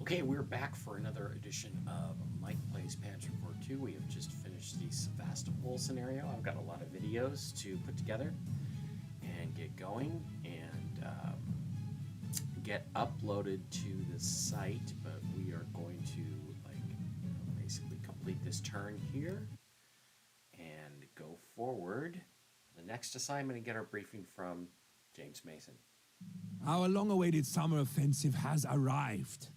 Okay, we're back for another edition of Mike Plays Panzer Corps 2. We have just finished the Sevastopol scenario. I've got a lot of videos to put together and get going and get uploaded to the site, but we are going to basically complete this turn here and go forward the next assignment and get our briefing from James Mason. Our long-awaited summer offensive has arrived,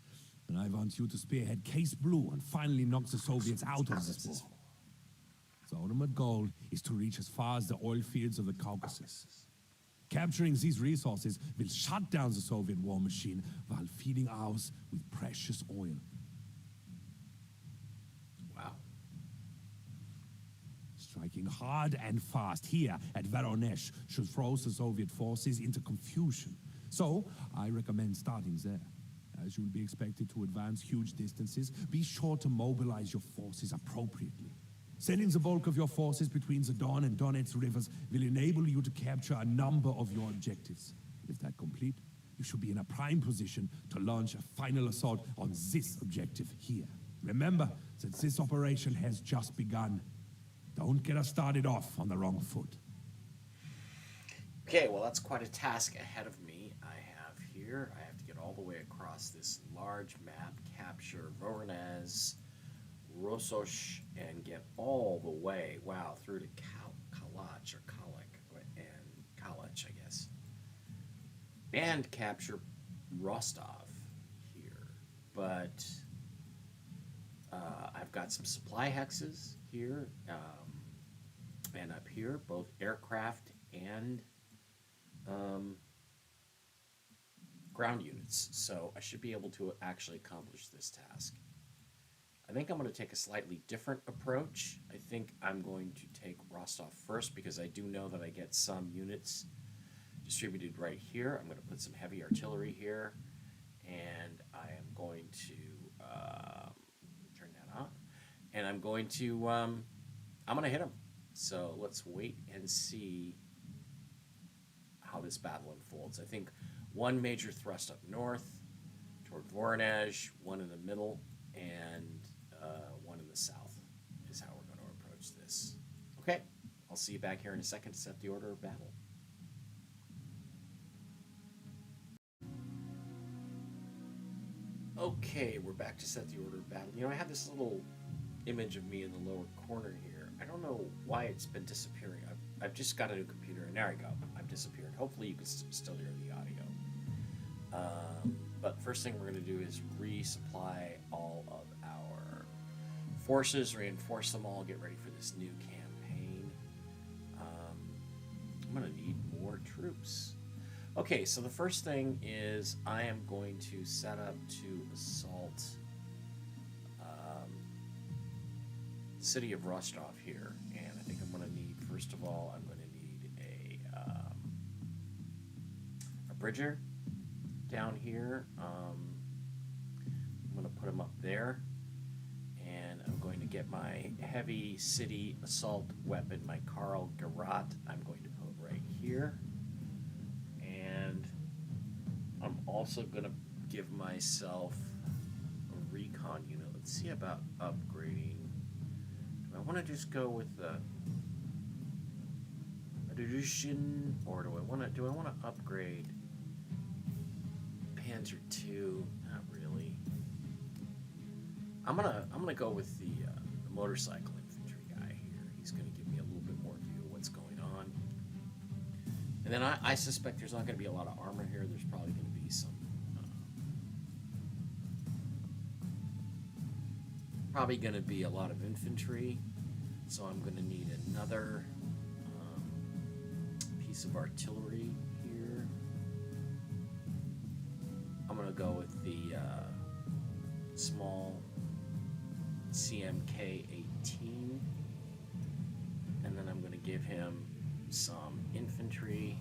and I want you to spearhead Case Bleu and finally knock the Soviets out of this war. The ultimate goal is to reach as far as the oil fields of the Caucasus. Capturing these resources will shut down the Soviet war machine while feeding ours with precious oil. Wow. Striking hard and fast here at Voronezh should throw the Soviet forces into confusion. So, I recommend starting there. As you'll be expected to advance huge distances, be sure to mobilize your forces appropriately. Sending the bulk of your forces between the Don and Donets rivers will enable you to capture a number of your objectives. With that complete, you should be in a prime position to launch a final assault on this objective here. Remember that this operation has just begun. Don't get us started off on the wrong foot. Okay, well, that's quite a task ahead of me. I have to get all the way across this large map, capture Voronezh, Rososh, and get all the way, through to Kalach, or Kalach, and Kalach, I guess. And capture Rostov here. But I've got some supply hexes here and up here, both aircraft and ground units, so I should be able to actually accomplish this task. I think I'm going to take a slightly different approach. I think I'm going to take Rostov first because I do know that I get some units distributed right here. I'm going to put some heavy artillery here, and I am going to turn that on, and I'm going to hit them. So let's wait and see how this battle unfolds. I think one major thrust up north toward Voronezh, one in the middle, and one in the south is how we're going to approach this. Okay, I'll see you back here in a second to set the order of battle. Okay, we're back to set the order of battle. You know, I have this little image of me in the lower corner here. I don't know why it's been disappearing. I've just got a new computer, and there I go. I've disappeared. Hopefully you can still hear the audio. But first thing we're going to do is resupply all of our forces, reinforce them all, get ready for this new campaign. I'm going to need more troops. Okay, so the first thing is I am going to set up to assault the city of Rostov here, and I think I'm going to need, first of all, I'm going to need a bridger down here. I'm going to put him up there, and I'm going to get my heavy city assault weapon, my Karl Garat, I'm going to put right here. And I'm also going to give myself a recon unit. Let's see about upgrading. Do I want to just go with a division, or do I want to upgrade Panzer II? Not really. I'm gonna go with the motorcycle infantry guy here. He's gonna give me a little bit more view of what's going on. And then I suspect there's not going to be a lot of armor here. There's probably going to be some a lot of infantry. So I'm going to need another piece of artillery here. I'm going to go with the small CMK-18, and then I'm going to give him some infantry.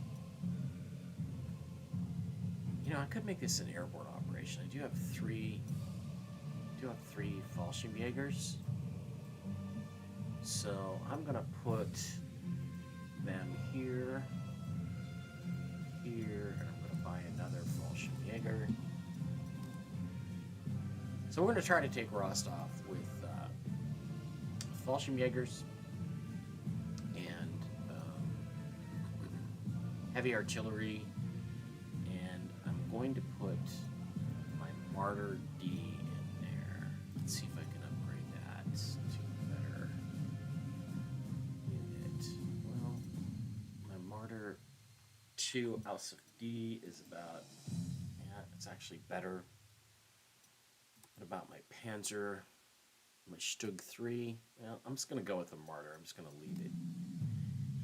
You know, I could make this an airborne operation. I do have three Fallschirmjägers. So I'm gonna put them here, and I'm gonna buy another Fallschirmjäger. So we're going to try to take Rostov with Fallschirmjägers and heavy artillery, and I'm going to put my Martyr D in there. Let's see if I can upgrade that to a better unit. Well, my Martyr 2 Ausf D is about, yeah, it's actually better. What about my Panzer, my Stug 3? Well, I'm just going to go with the Martyr. I'm just going to leave it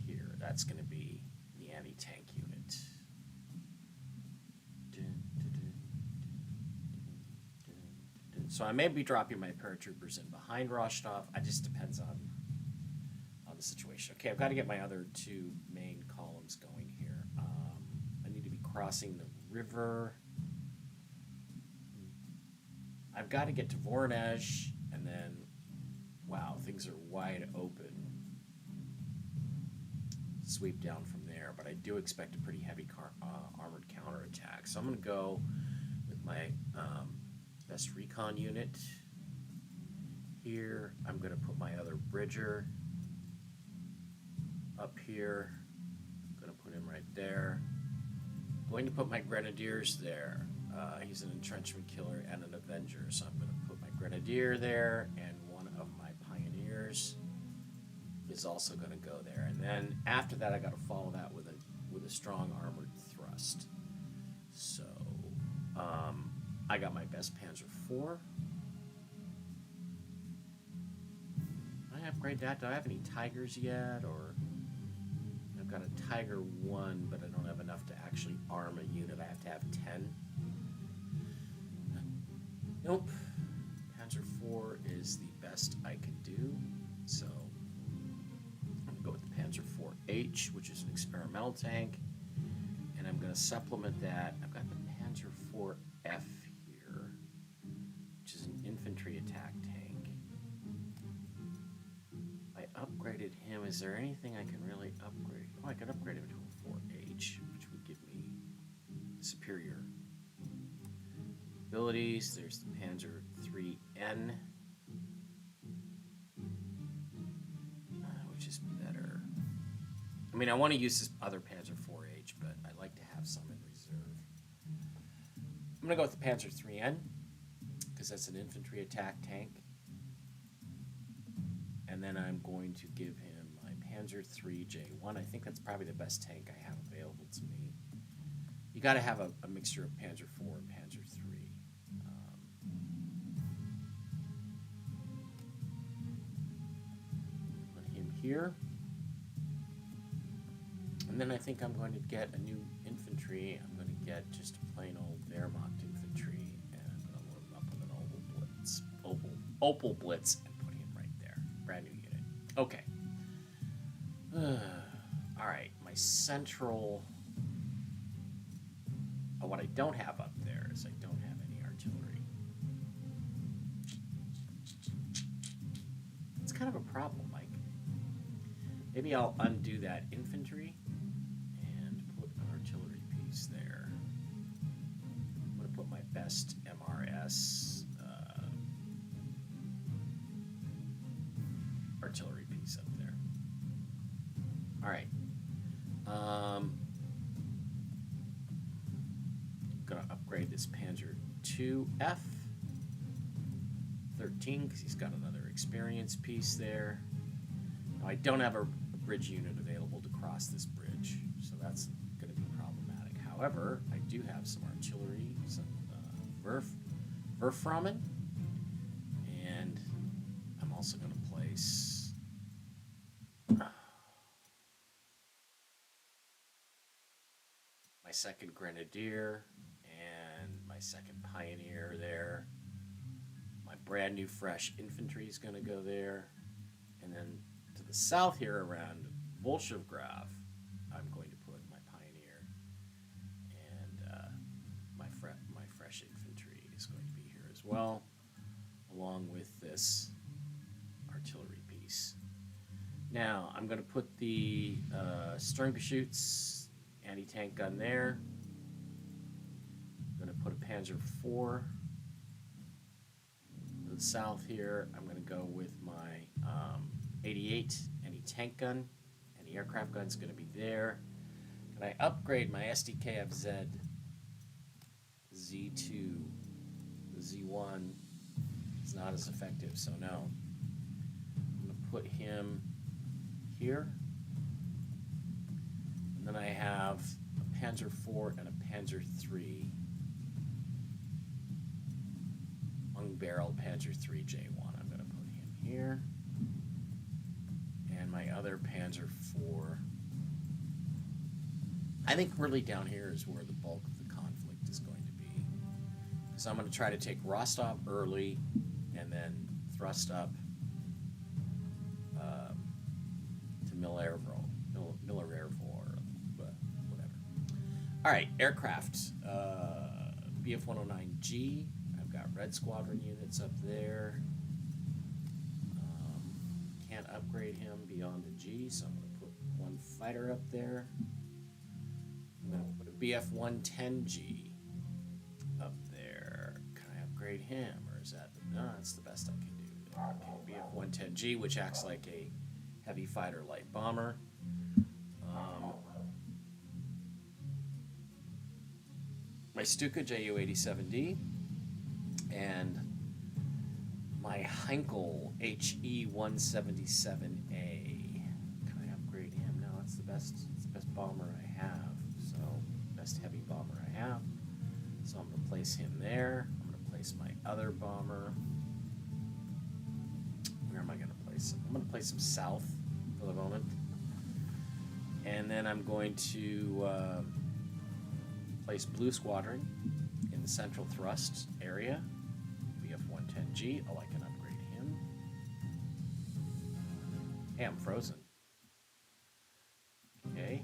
here. That's going to be the anti-tank unit. So I may be dropping my paratroopers in behind Rostov. It just depends on the situation. Okay, I've got to get my other 2 main columns going here. I need to be crossing the river. I've got to get to Voronezh, and then, wow, things are wide open. Sweep down from there, but I do expect a pretty heavy armored counterattack. So I'm going to go with my best recon unit here. I'm going to put my other Bridger up here. I'm going to put him right there. I'm going to put my Grenadiers there. He's an entrenchment killer and an Avenger, so I'm going to put my Grenadier there, and one of my Pioneers is also going to go there. And then after that, I got to follow that with a strong armored thrust. So I got my best Panzer IV. Can I upgrade that? Do I have any Tigers yet? Or I've got a Tiger 1, but I don't have enough to actually arm a unit. I have to have 10. Nope. Panzer IV is the best I can do. So I'm going to go with the Panzer IV-H, which is an experimental tank. And I'm going to supplement that. I've got the Panzer IV-F here, which is an infantry attack tank. I upgraded him. Is there anything I can really upgrade? Oh, I could upgrade him to a 4H, which would give me superior abilities. There's the Panzer IIIN, which is better. I mean, I want to use this other Panzer IV-H, but I like to have some in reserve. I'm going to go with the Panzer IIIN, because that's an infantry attack tank. And then I'm going to give him my Panzer IIIJ1. I think that's probably the best tank I have available to me. You got to have a mixture of Panzer IV and Panzer III. Put him here. And then I think I'm going to get a new infantry. I'm going to get just a plain old Wehrmacht infantry, and I'm going to load him up with an Opel Blitz, and put him right there. Brand new unit. Okay. All right, my central. Oh, what I don't have up there is I don't have any artillery. It's kind of a problem, Mike. Maybe I'll undo that infantry and put an artillery piece there. I'm going to put my best MRS artillery piece up there. All right. Gonna upgrade this Panzer IIF 13 because he's got another experience piece there. Now I don't have a bridge unit available to cross this bridge, so that's going to be problematic. However, I do have some artillery, some Werfrahmen, and I'm also going to place my second Grenadier and my second Pioneer there. My brand new fresh infantry is going to go there. And then to the south here around Volshevgrad, I'm going to put my Pioneer, and my fresh infantry is going to be here as well, along with this artillery piece. Now, I'm going to put the Sturmgeschütz anti-tank gun there. I'm going to put a Panzer IV the south here, I'm going to go with my 88. Any tank gun, any aircraft gun's going to be there. Can I upgrade my SDKFZ Z2? The Z1 is not as effective, so no. I'm going to put him here. And then I have a Panzer IV and a Panzer III. Barrel Panzer III J1. I'm going to put him here. And my other Panzer IV. I think really down here is where the bulk of the conflict is going to be. So I'm going to try to take Rostov early and then thrust up to Millerovol, whatever. All right, aircraft. Bf-109G. Got Red Squadron units up there. Can't upgrade him beyond the G, so I'm going to put one fighter up there. I'm going to put a Bf-110G up there. Can I upgrade him, or is that... No, that's the best I can do. Okay, Bf-110G, which acts like a heavy fighter light bomber. My Stuka Ju-87D. And my Heinkel HE-177A. Can I upgrade him? No, it's the best bomber I have. So, best heavy bomber I have. So I'm going to place him there. I'm going to place my other bomber. Where am I going to place him? I'm going to place him south for the moment. And then I'm going to place Blue Squadron in the central thrust area. Bf-110G. Oh, I can upgrade him. Hey, I'm frozen. Okay.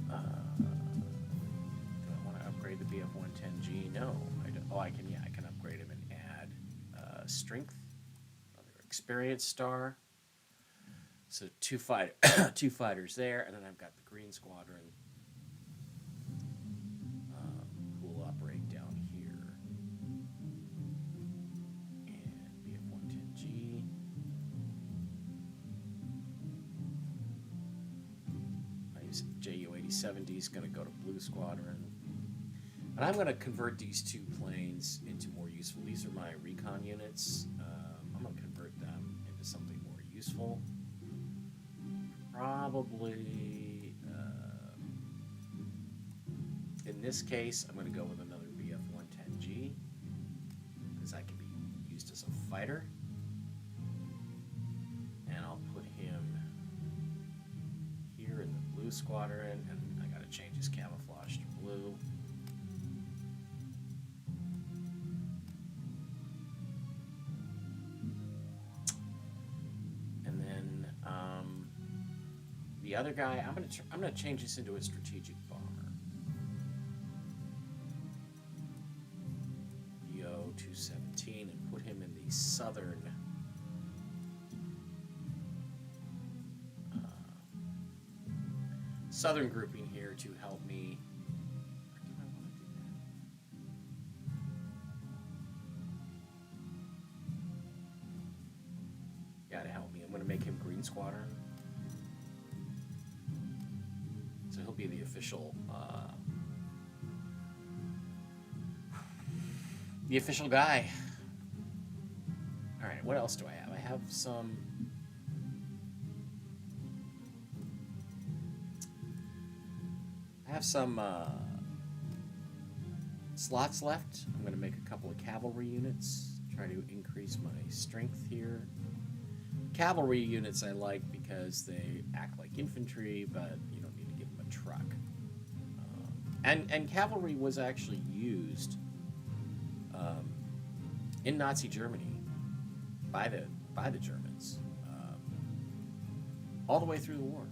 Do I want to upgrade the Bf-110G? No. I don't. Oh, I can. Yeah, I can upgrade him and add strength. Another experience star. So two fighters there, and then I've got the Green Squadron. Ju-87D is going to go to Blue Squadron. And I'm going to convert these two planes into more useful. These are my recon units. I'm going to convert them into something more useful. Probably, in this case, I'm going to go with another Bf-110G because that can be used as a fighter. And I'll put him here in the Blue Squadron, and I got to change his camouflage to blue. And then the other guy, I'm gonna change this into a strategic bomber. Yo-217, and put him in the southern. Southern grouping here to help me. Or do I want to do that? Yeah, to help me. I'm going to make him Green Squadron. So he'll be the official guy. All right, what else do I have? I have some. Slots left. I'm going to make a couple of cavalry units, try to increase my strength here. Cavalry units I like because they act like infantry, but you don't need to give them a truck. And cavalry was actually used in Nazi Germany by the Germans all the way through the war.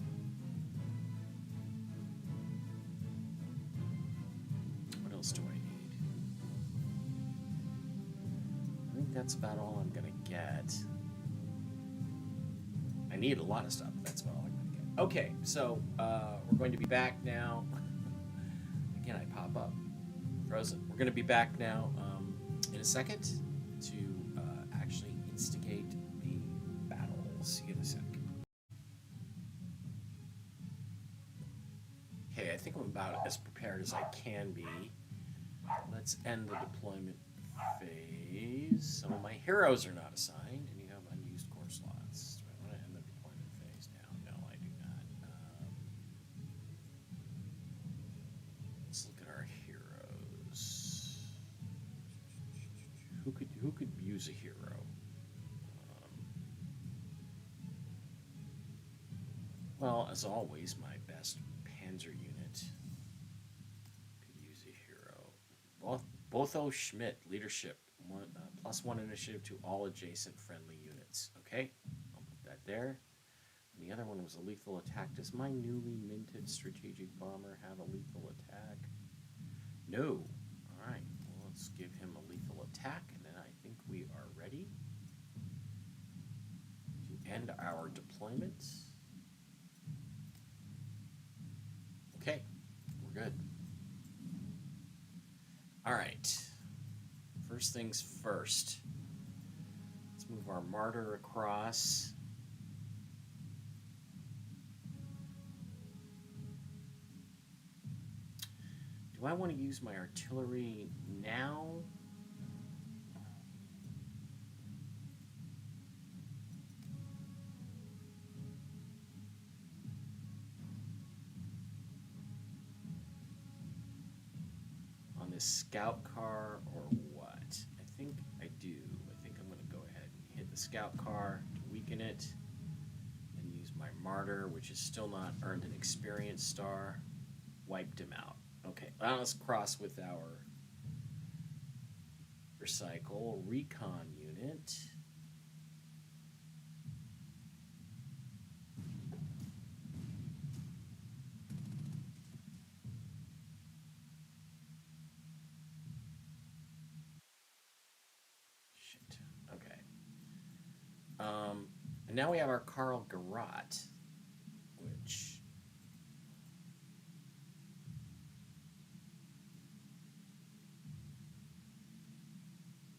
Do I need? I think that's about all I'm gonna get. I need a lot of stuff, but that's about all I'm gonna get. Okay, so we're going to be back now. Again, I pop up. Frozen. We're gonna be back now in a second to actually instigate the battle. See you in a sec. Okay, I think I'm about as prepared as I can be. Let's end the deployment phase. Some of my heroes are not assigned, and you have unused core slots. Do I want to end the deployment phase now? No, I do not. Let's look at our heroes. Who could use a hero? Well, as always, my best Panzer unit could use a hero. Botho Schmidt, leadership, +1 initiative to all adjacent friendly units. Okay, I'll put that there. And the other one was a lethal attack. Does my newly minted strategic bomber have a lethal attack? No. All right, well, let's give him a lethal attack, and then I think we are ready to end our deployment. Okay, we're good. All right, first things first. Let's move our martyr across. Do I want to use my artillery now? On this scout car or what? I think I do. I think I'm going to go ahead and hit the scout car to weaken it, and use my martyr, which is still not earned an experience star. Wiped him out. Okay, now let's cross with our recycle recon unit. Shit. Okay. And now we have our Karl Garat, which.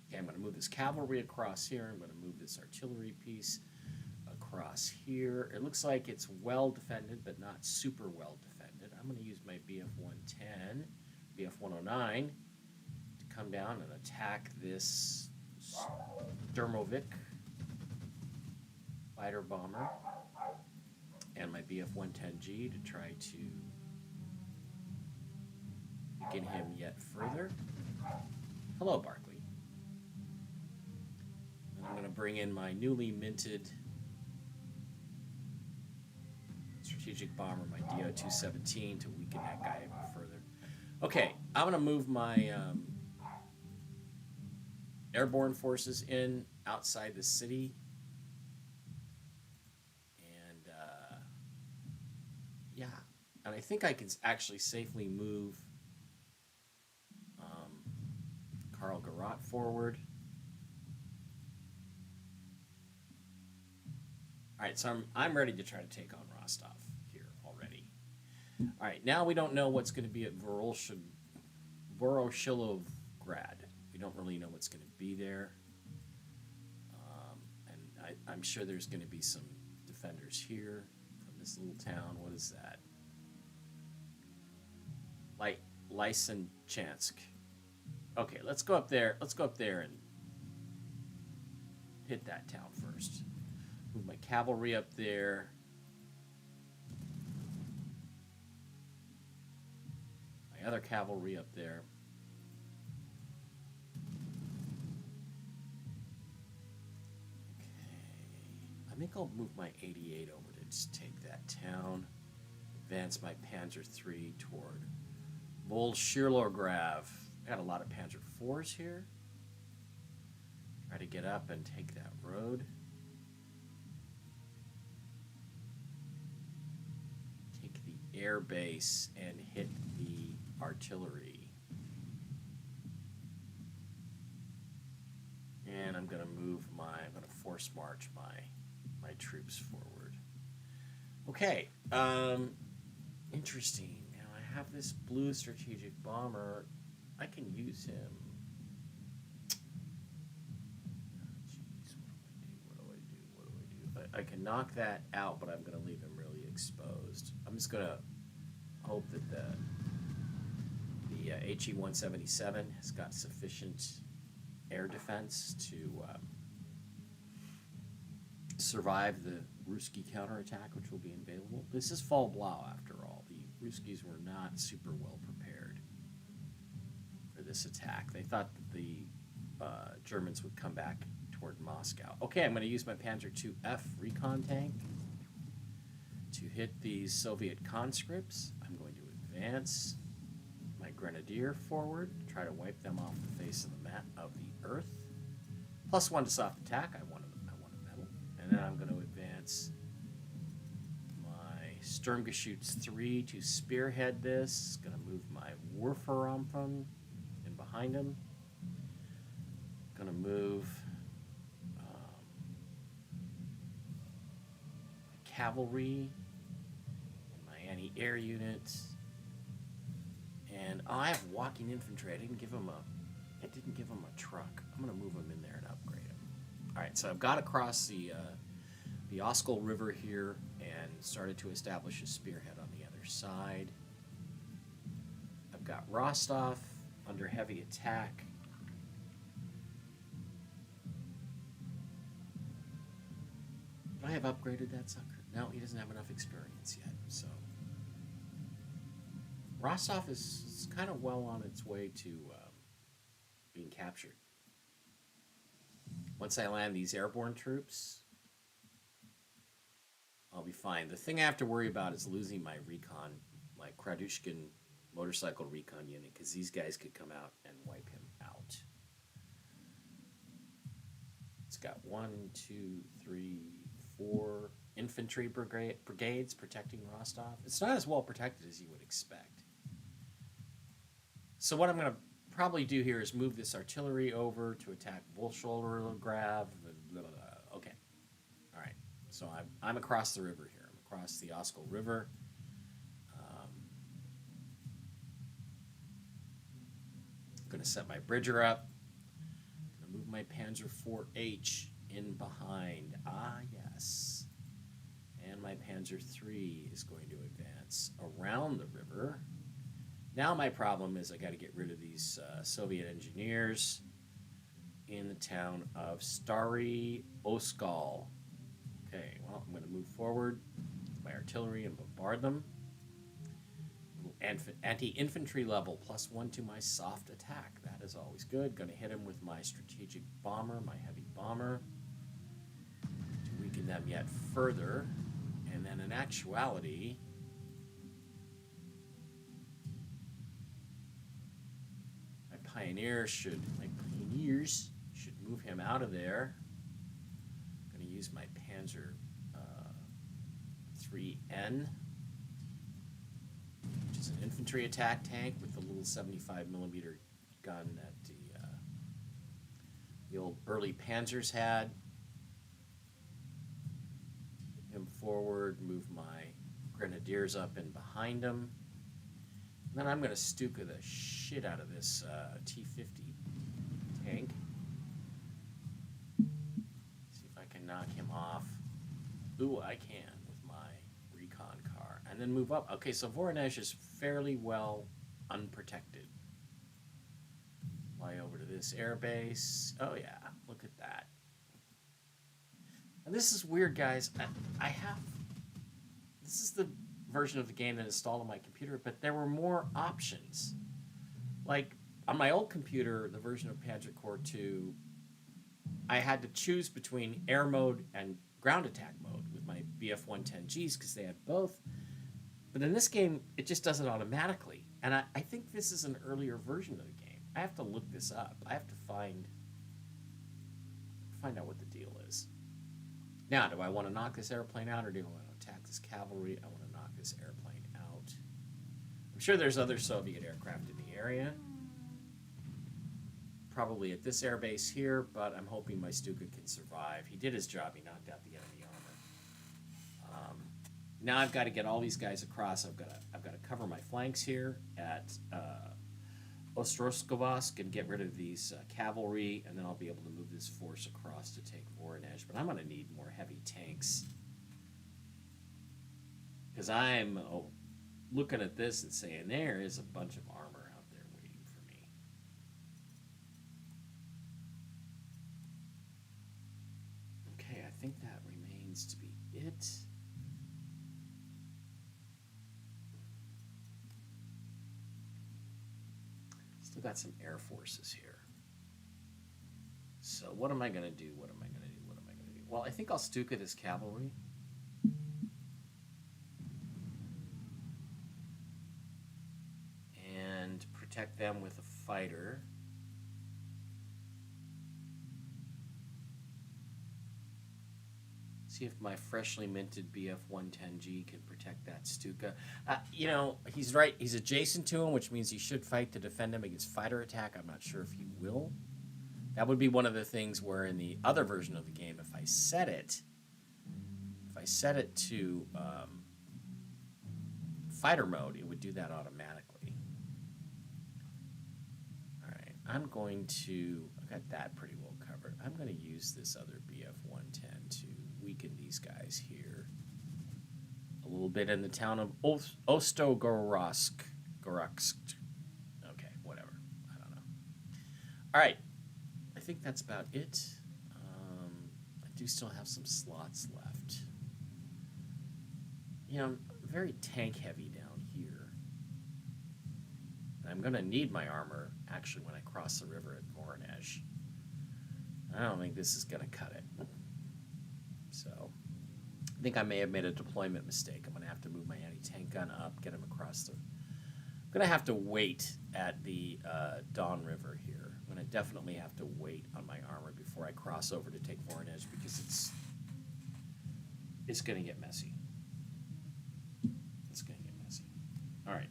Okay, I'm going to move this cavalry across here. I'm going to move this artillery piece across here. It looks like it's well defended, but not super well defended. I'm going to use my BF-110, BF-109 to come down and attack this Dermovic fighter bomber, and my BF-110G to try to weaken him yet further. Hello, Barkley. I'm going to bring in my newly minted strategic bomber, my DO-217, to weaken that guy even further. Okay, I'm going to move my airborne forces in outside the city. And, yeah. And I think I can actually safely move Karl Garat forward. All right, so I'm ready to try to take on Rostov here already. All right, now we don't know what's going to be at Voroshilovgrad. We don't really know what's going to be there. And I'm sure there's going to be some defenders here from this little town. What is that? Lysychansk. Okay, let's go up there. Let's go up there and hit that town first. Move my cavalry up there. My other cavalry up there. Okay. I think I'll move my 88 over to just take that town. Advance my Panzer III toward Bolshirlograd. I got a lot of Panzer IVs here. Try to get up and take that road. Take the air base and hit the artillery. And I'm going to force march my troops forward. Okay, interesting. Now I have this blue strategic bomber. I can use him. I can knock that out, but I'm gonna leave him really exposed. I'm just gonna hope that the HE-177 has got sufficient air defense to survive the Ruski counterattack, which will be available. This is Fall Blau, after all. The Ruskies were not super well prepared for this attack. They thought that the Germans would come back toward Moscow. Okay, I'm going to use my Panzer IIF recon tank to hit these Soviet conscripts. I'm going to advance my Grenadier forward, try to wipe them off the face of the mat of the earth. +1 to soft attack. I want a medal. And then I'm going to advance my Sturmgeschütz 3 to spearhead this. Going to move my Wurframpen in behind him. Going to move my cavalry and my anti-air units. And I have walking infantry. I didn't give him a truck. I'm going to move him in there and upgrade him. All right, so I've got across the Oskol River here and started to establish a spearhead on the other side. I've got Rostov under heavy attack. Would I have upgraded that sucker? No, he doesn't have enough experience yet, so... Rostov is kind of well on its way to being captured. Once I land these airborne troops, I'll be fine. The thing I have to worry about is losing my recon, my Kradushkin motorcycle recon unit, because these guys could come out and wipe him out. It's got 1, 2, 3, 4 infantry brigades protecting Rostov. It's not as well protected as you would expect. So what I'm going to probably do here is move this artillery over to attack Bolshorodgrav. Okay. All right. So I'm across the river here. I'm across the Oskol River. I'm going to set my bridger up. I'm going to move my Panzer IV-H in behind. Ah, yes. And my Panzer III is going to advance around the river. Now my problem is I got to get rid of these Soviet engineers in the town of Stary Oskol. Okay, well, I'm going to move forward with my artillery and bombard them. Anti-infantry level, +1 to my soft attack. That is always good. Going to hit him with my strategic bomber, my heavy bomber, to weaken them yet further. And then in actuality... my pioneers should move him out of there. I'm going to use my Panzer IIIN, which is an infantry attack tank with the little 75mm gun that the old early Panzers had. Move him forward, move my Grenadiers up in behind him. And then I'm going to Stuka the shit out of this T-50 tank. See if I can knock him off. Ooh, I can with my recon car. And then move up. Okay, so Voronezh is fairly well unprotected. Fly over to this airbase. Oh yeah, look at that. And this is weird, guys. This is the version of the game that installed on my computer, but there were more options. Like, on my old computer, the version of Panzer Corps 2, I had to choose between air mode and ground attack mode with my BF-110Gs because they had both. But in this game, it just does it automatically. And I think this is an earlier version of the game. I have to look this up. I have to find out what the deal is. Now, do I want to knock this airplane out, or do I want to attack this cavalry? I want to knock this airplane out. I'm sure there's other Soviet aircraft in the area. Probably at this airbase here, but I'm hoping my Stuka can survive. He did his job. He knocked out the enemy armor. Now I've got to get all these guys across. I've got to cover my flanks here at Ostroskovsk and get rid of these cavalry, and then I'll be able to move this force across to take Voronezh. But I'm going to need more heavy tanks. Because I'm looking at this and saying, there is a bunch of armor out there waiting for me. Okay, I think that remains to be it. Still got some air forces here. So what am I going to do? What am I going to do? What am I going to do? Well, I think I'll Stuka this cavalry. And protect them with a fighter. See if my freshly minted BF-110G can protect that Stuka. You know, he's right. He's adjacent to him, which means he should fight to defend him against fighter attack. I'm not sure if he will. That would be one of the things where in the other version of the game, if I set it to fighter mode, it would do that automatically. All right, I'm going to, I got that pretty well covered. I'm going to use this other BF-110 to weaken these guys here a little bit in the town of Ostogorsk. Okay, whatever. I don't know. All right, I think that's about it. I do still have some slots left. You know, I'm very tank heavy down here. And I'm going to need my armor, actually, when I cross the river at Voronezh. I don't think this is going to cut it. So, I think I may have made a deployment mistake. I'm going to have to move my anti-tank gun up, get him across the... I'm going to have to wait at the Don River here. I'm going to definitely have to wait on my armor before I cross over to take Voronezh because it's going to get messy. It's going to get messy. All right.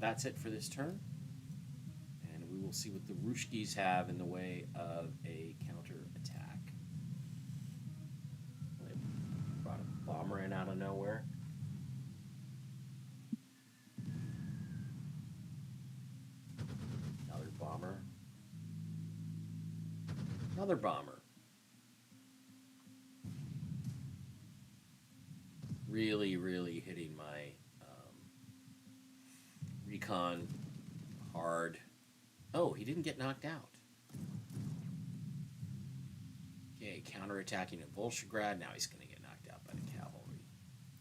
That's it for this turn. And we will see what the Rushkis have in the way of a counter-attack. They brought a bomber in out of nowhere. Another bomber. Another bomber. Really, really hitting my recon hard. Oh, he didn't get knocked out. Okay, counterattacking at Volgograd. Now he's going to get knocked out by the cavalry.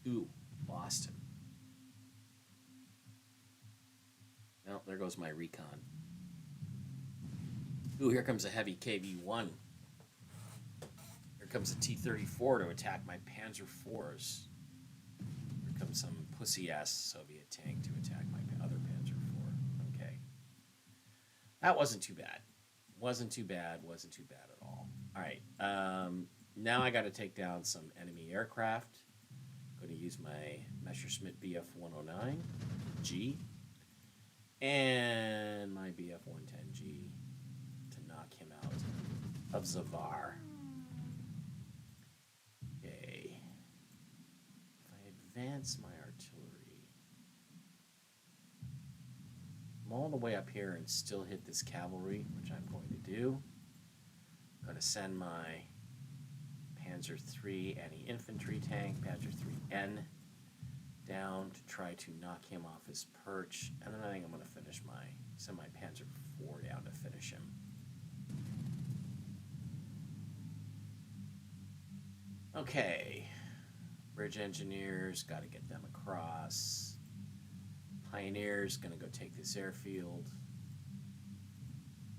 Ooh, lost him. Well, there goes my recon. Ooh, here comes a heavy KV-1. Here comes a T-34 to attack my Panzer IVs. Here comes some pussy-ass Soviet tank to attack my other Panzer IV. Okay. That wasn't too bad. Wasn't too bad at all. All right. Now I got to take down some enemy aircraft. I'm going to use my Messerschmitt Bf-109G and my Bf-110G to knock him out of Zavar. Okay. If I advance my artillery, I'm all the way up here and still hit this cavalry, which I'm going to do. I'm going to send my Panzer III anti-infantry tank, Panzer IIIN, down to try to knock him off his perch. And then I think I'm going to send my Panzer IV down to finish him. Okay. Bridge engineers, got to get them across. Pioneers, going to go take this airfield.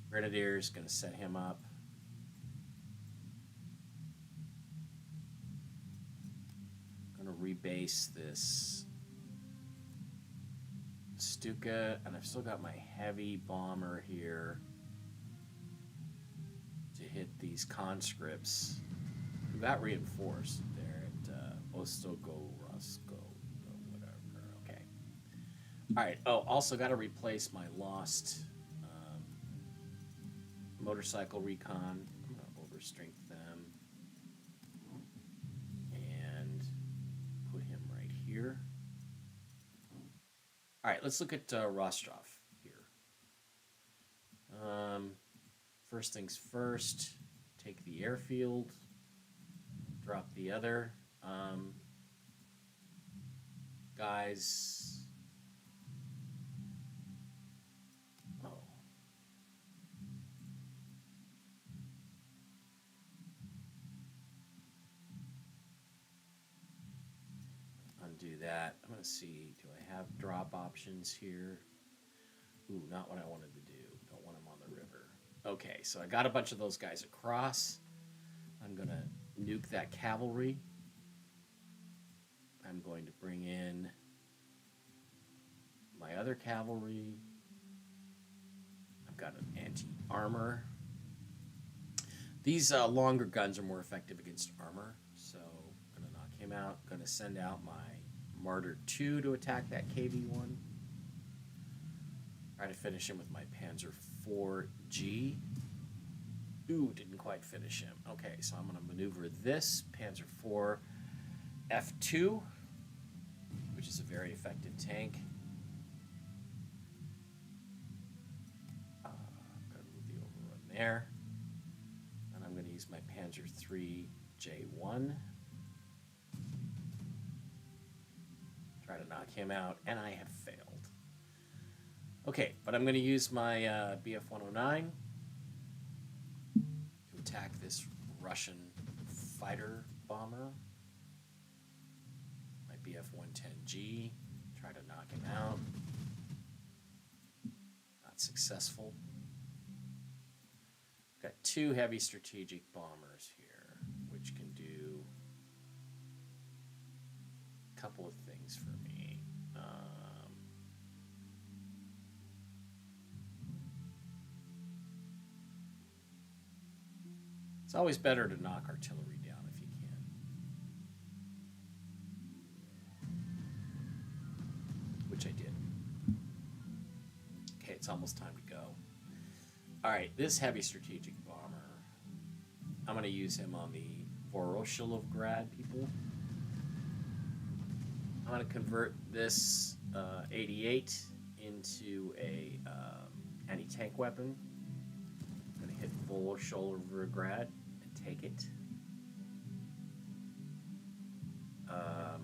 Grenadiers, going to set him up. Going to rebase this Stuka, and I've still got my heavy bomber here to hit these conscripts who got reinforced there at Ostogorsk, whatever. Okay. All right. Oh, also got to replace my lost motorcycle recon. I'm going to overstrength them and put him right here. All right, let's look at Rostov here. First things first, take the airfield, drop the other. Guys. Oh. Undo that. I'm going to see, do I have drop options here? Ooh, not what I wanted to do. Don't want them on the river. Okay, so I got a bunch of those guys across. I'm going to nuke that cavalry. I'm going to bring in my other cavalry. I've got an anti-armor. These longer guns are more effective against armor, so I'm going to knock him out. I'm going to send out my Martyr 2 to attack that KV-1. Try to finish him with my Panzer 4G. Ooh, didn't quite finish him. Okay, so I'm going to maneuver this Panzer 4 F2, which is a very effective tank. I'm going to move the overrun there. And I'm going to use my Panzer 3 J1. Try to knock him out, and I have failed. Okay, but I'm going to use my BF-109 to attack this Russian fighter bomber. My BF-110G, try to knock him out. Not successful. Got two heavy strategic bombers here, which can do a couple of things for me. It's always better to knock artillery down if you can. Which I did. Okay, it's almost time to go. Alright, this heavy strategic bomber, I'm going to use him on the Voroshilovgrad people. I'm going to convert this 88 into a anti-tank weapon. I'm going to hit Voroshilovgrad and take it. I'm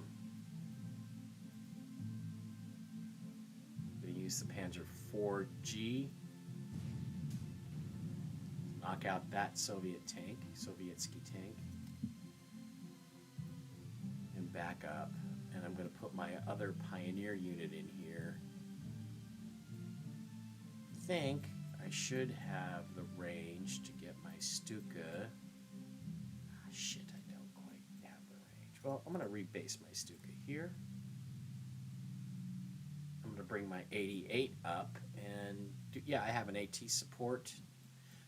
going to use the Panzer 4G. Knock out that Sovietsky tank. And back up. And I'm going to put my other Pioneer unit in here. I think I should have the range to get my Stuka. Shit, I don't quite have the range. Well, I'm going to rebase my Stuka here. I'm going to bring my 88 up. And yeah, I have an AT support.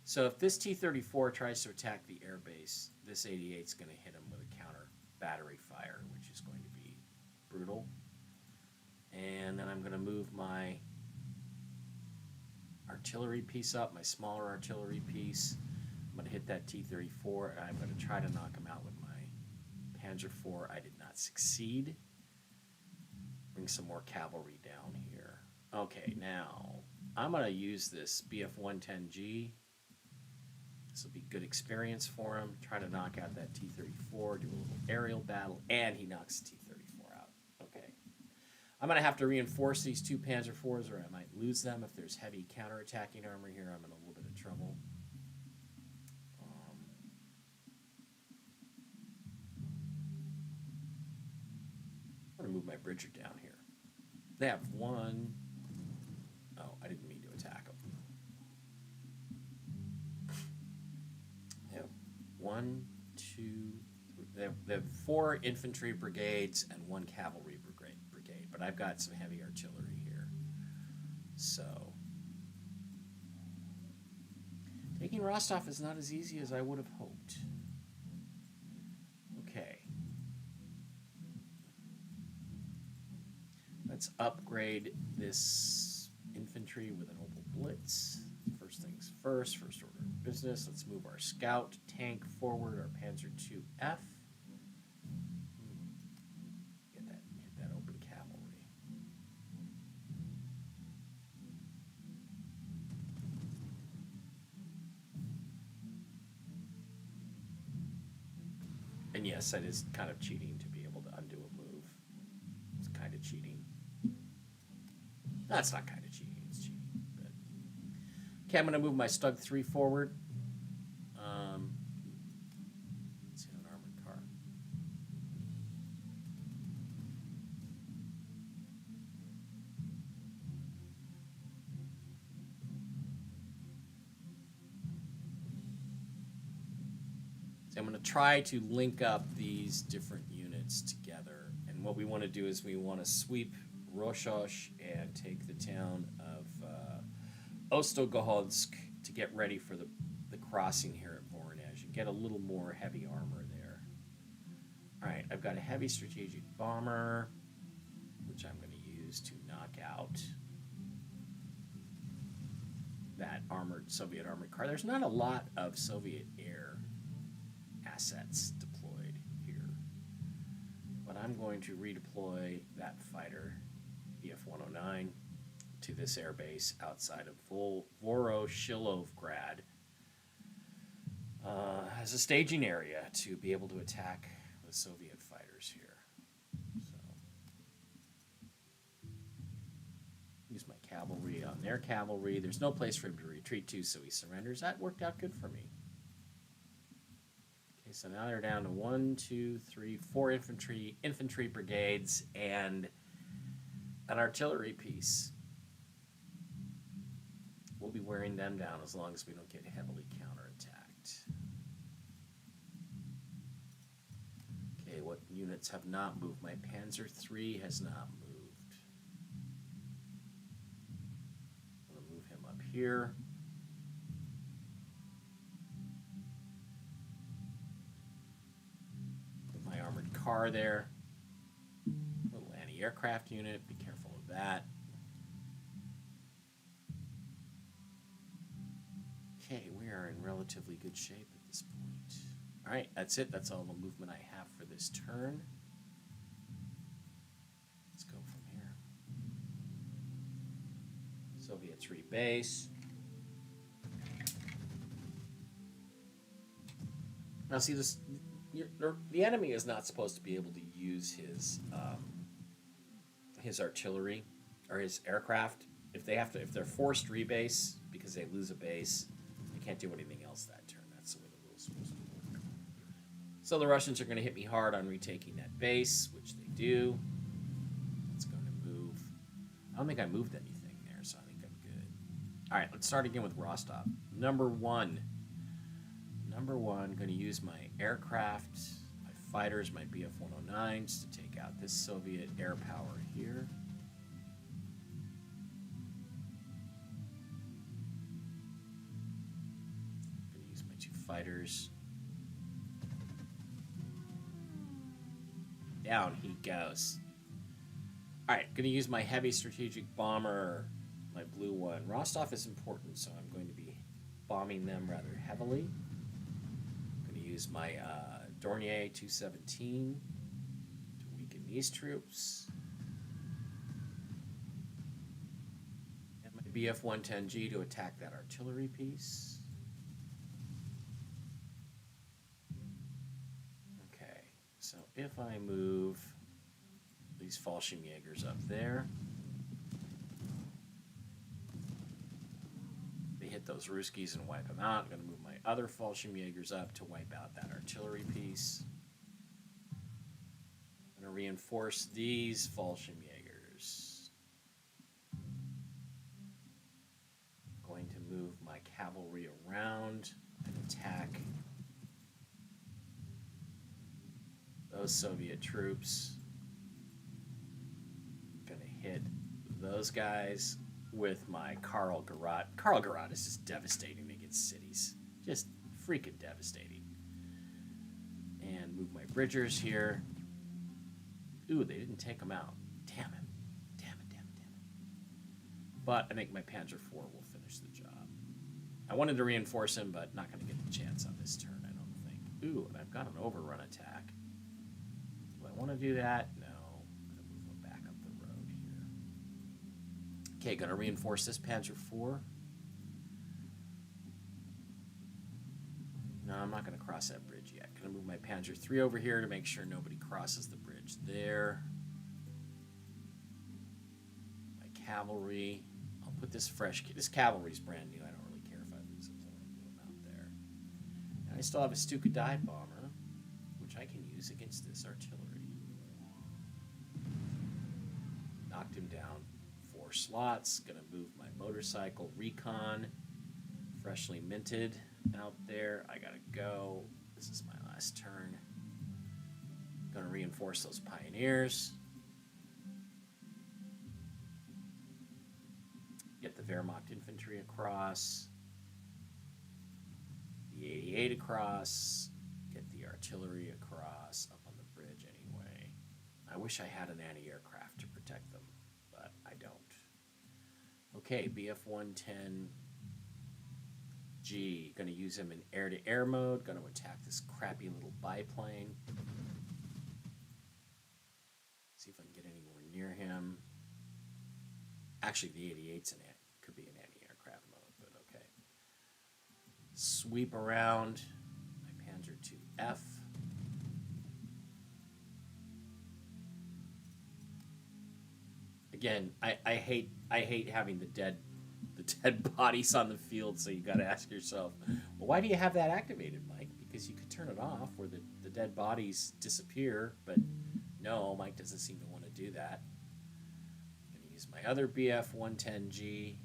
So if this T-34 tries to attack the airbase, this 88 is going to hit him with a counter battery fire, which is going to be brutal. And then I'm going to move my artillery piece up, my smaller artillery piece. I'm going to hit that T-34, and I'm going to try to knock him out with my Panzer IV. I did not succeed. Bring some more cavalry down here. Okay, now I'm going to use this BF-110G. This will be good experience for him. Try to knock out that T-34, do a little aerial battle, and he knocks the T-34 out. Okay. I'm going to have to reinforce these two Panzer IVs, or I might lose them. If there's heavy counterattacking armor here, I'm in a little bit of trouble. I'm going to move my Bridger down here. They have one. Oh, I didn't mean to attack them. They have 1, 2, 3. They have 4 infantry brigades and 1 cavalry brigade. But I've got some heavy artillery here. So taking Rostov is not as easy as I would have hoped. Okay. Let's upgrade this infantry with an Opel Blitz. First things first, first order of business. Let's move our scout tank forward, our Panzer IIF. Hit that open cavalry. And yes, that is kind of cheating to be able to undo a move. It's kind of cheating. That's not kind of cheating, it's cheating. But... Okay, I'm going to move my Stug 3 forward. Let's hit an armored car. So I'm going to try to link up these different units together. And what we want to do is we want to sweep Roshosh and take the town of Ostogohodsk to get ready for the crossing here at Voronezh and get a little more heavy armor there. All right, I've got a heavy strategic bomber, which I'm going to use to knock out that Soviet armored car. There's not a lot of Soviet air assets deployed here, but I'm going to redeploy that fighter, Bf-109, to this airbase outside of Voroshilovgrad as a staging area to be able to attack the Soviet fighters here. So use my cavalry on their cavalry. There's no place for him to retreat to, so he surrenders. That worked out good for me. Okay, so now they're down to 1, 2, 3, 4 infantry brigades and an artillery piece. We'll be wearing them down as long as we don't get heavily counterattacked. Okay, what units have not moved? My Panzer III has not moved. I'm going to move him up here. Put my armored car there. Little anti-aircraft unit, be careful of that. Okay, we are in relatively good shape at this point. All right, that's it. That's all the movement I have for this turn. Let's go from here. Soviet rebase. Now, see this. The enemy is not supposed to be able to use his artillery or his aircraft if they're forced rebase because they lose a base. Can't do anything else that turn. That's the way the rule's supposed to work. So the Russians are going to hit me hard on retaking that base, which they do. It's going to move. I don't think I moved anything there, so I think I'm good. All right, let's start again with Rostov. Number one, going to use my aircraft, my fighters, my Bf-109s to take out this Soviet air power here. Fighters. Down he goes. Alright, going to use my heavy strategic bomber, my blue one. Rostov is important, so I'm going to be bombing them rather heavily. I'm going to use my Dornier 217 to weaken these troops. And my Bf-110G to attack that artillery piece. So if I move these Fallschirmjägers up there, they hit those Ruskies and wipe them out. I'm going to move my other Fallschirmjägers up to wipe out that artillery piece. I'm going to reinforce these Fallschirmjägers. I'm going to move my cavalry around and attack those Soviet troops. Gonna hit those guys with my Karl Garat. Karl Garat is just devastating against cities. Just freaking devastating. And move my Bridgers here. Ooh, they didn't take them out. Damn it. But I think my Panzer IV will finish the job. I wanted to reinforce him, but not gonna get the chance on this turn, I don't think. Ooh, and I've got an overrun attack. Do I want to do that? No. I'm going to move them back up the road here. Okay, going to reinforce this Panzer IV. No, I'm not going to cross that bridge yet. Yeah, gonna move my Panzer III over here to make sure nobody crosses the bridge there. My cavalry. I'll put this fresh. This cavalry's brand new. I don't really care if I lose it, so I'm gonna move them out there. And I still have a Stuka dive bomber, which I can use against this artillery. Knocked him down 4 slots. Gonna move my motorcycle recon, freshly minted, out there. I gotta go. This is my last turn. Gonna reinforce those pioneers. Get the Wehrmacht infantry across. The 88 across. Get the artillery across up on the bridge anyway. I wish I had an anti-aircraft to protect them, but I don't. Okay, BF-110G. Gonna use him in air-to-air mode. Gonna attack this crappy little biplane. See if I can get anywhere near him. Actually, the 88's could be an anti-aircraft mode, but okay. Sweep around my Panzer IIF. Again, I hate having the dead bodies on the field, so you got to ask yourself, well, why do you have that activated, Mike? Because you could turn it off where the dead bodies disappear, but no, Mike doesn't seem to want to do that. I'm going to use my other BF-110G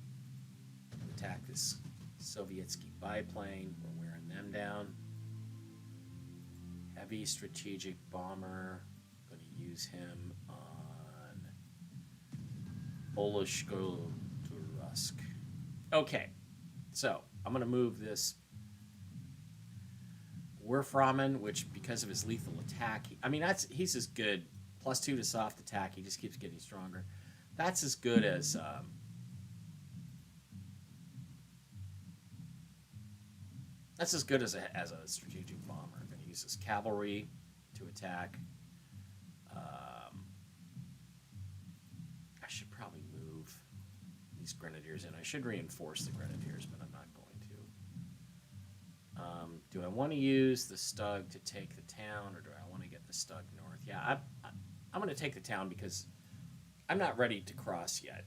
to attack this Sovietsky biplane. We're wearing them down. Heavy strategic bomber. I'm going to use him on Oleshko-Turusk. Okay, so I'm going to move this Werframen, which because of his lethal attack, he's as good. +2 to soft attack. He just keeps getting stronger. That's as good as a strategic bomber. I'm going to use this cavalry to attack. I should probably move these grenadiers in. I should reinforce the grenadiers, but I'm not going to. Do I want to use the Stug to take the town, or do I want to get the Stug north? Yeah, I'm going to take the town because I'm not ready to cross yet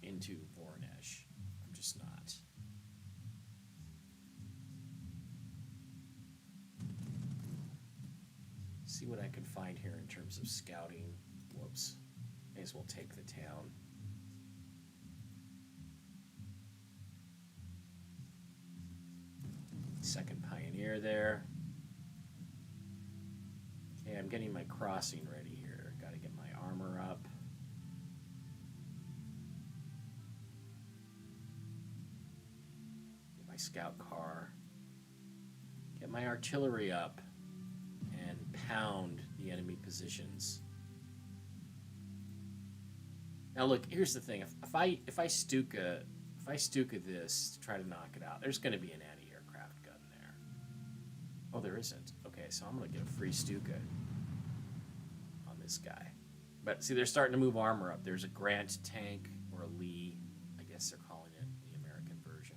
into Voronezh. I'm just not. See what I can find here in terms of scouting. Whoops. May as well take the town. Second pioneer there. Okay, I'm getting my crossing ready here. Got to get my armor up. Get my scout car. Get my artillery up and pound the enemy positions. Now look, here's the thing. If I Stuka this to try to knock it out, there's going to be an anti-aircraft gun there. Oh, there isn't. Okay, so I'm going to get a free Stuka on this guy. But see, they're starting to move armor up. There's a Grant tank or a Lee. I guess they're calling it the American version.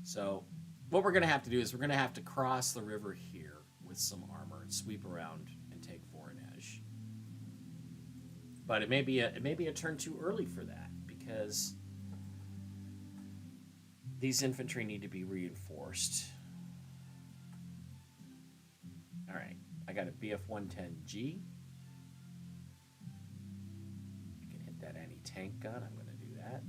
So what we're going to have to do is we're going to have to cross the river here with some armor and sweep around and take Voronezh. But it may be a turn too early for that because these infantry need to be reinforced. All right, I got a BF-110G. I can hit that anti-tank gun. I'm going to do that.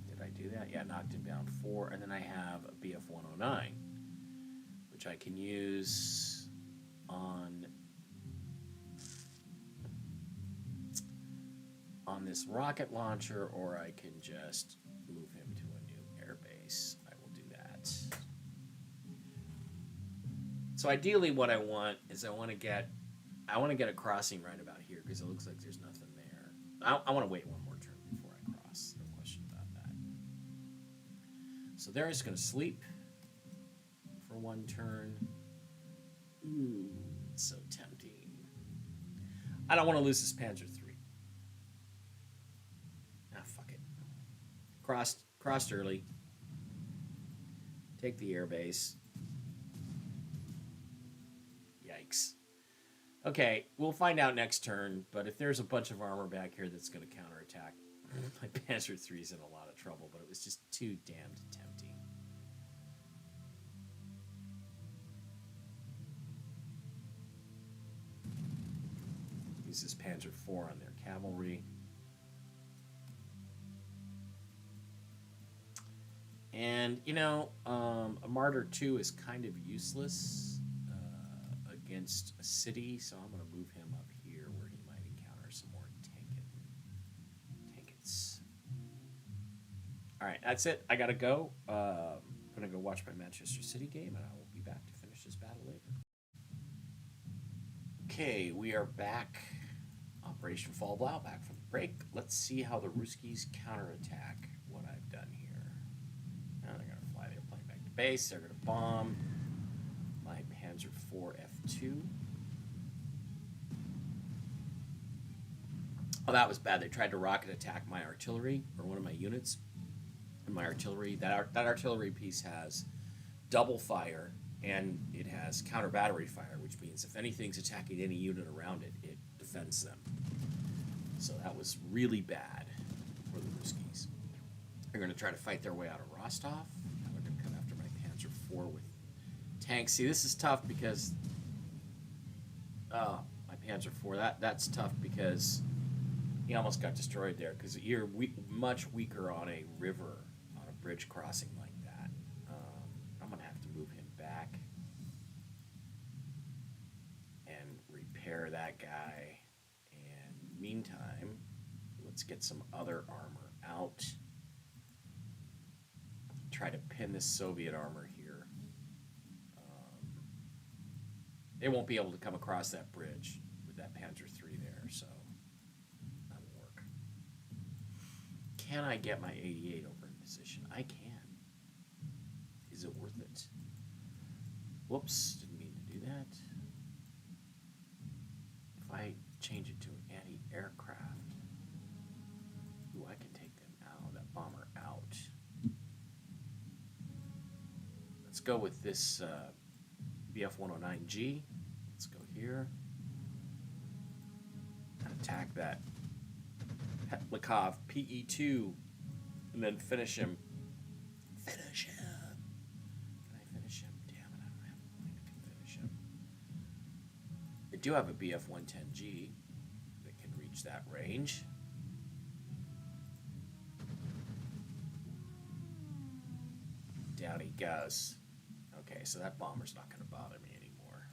Did I do that? Yeah, knocked him down 4. And then I have a BF-109, which I can use on this rocket launcher, or I can just move him to a new air base. I will do that. So ideally what I want is I want to get a crossing right about here because it looks like there's nothing there. I want to wait one more turn before I cross. No question about that. So they're just going to sleep for one turn. Ooh, it's so tempting. I don't want to lose this Panzer III. Ah, fuck it. Crossed early. Take the airbase. Yikes. Okay, we'll find out next turn, but if there's a bunch of armor back here that's going to counterattack, my Panzer III's in a lot of trouble, but it was just too damned tempting. Use this Panzer IV on their cavalry. And, you know, a Martyr 2 is kind of useless against a city, so I'm going to move him up here where he might encounter some more tankets. All right, that's it. I got to go. I'm going to go watch my Manchester City game, and I will be back to finish this battle later. Okay, we are back. Operation Fall Blau, back from the break. Let's see how the Ruskies counterattack what I've done here. Now they're going to fly their plane back to base. They're going to bomb my Panzer IV F2. Oh, that was bad. They tried to rocket attack my artillery, or one of my units. And my artillery, that artillery piece has double fire, and it has counter battery fire, which means if anything's attacking any unit around it, it defends them. So that was really bad for the Ruskies. They're going to try to fight their way out of Rostov. Now they're going to come after my Panzer IV with tanks. See, this is tough because... Oh, my Panzer IV. That's tough because he almost got destroyed there because you're much weaker on a river, on a bridge crossing like that. I'm going to have to move him back and repair that guy. And meantime, let's get some other armor out. Try to pin this Soviet armor here. They won't be able to come across that bridge with that Panzer III there, so that'll work. Can I get my 88 over in position? I can. Is it worth it? Whoops, didn't mean to do that. If I change it to an anti-aircraft, ooh, I can take them out, that bomber out. Let's go with this BF-109G. Let's go here. And attack that Petlikov PE2 and then finish him. Finish him. Can I finish him? Damn it, I don't have a plane that can finish him. I do have a BF-110G that can reach that range. Down he goes. Okay, so that bomber's not going to bother me anymore.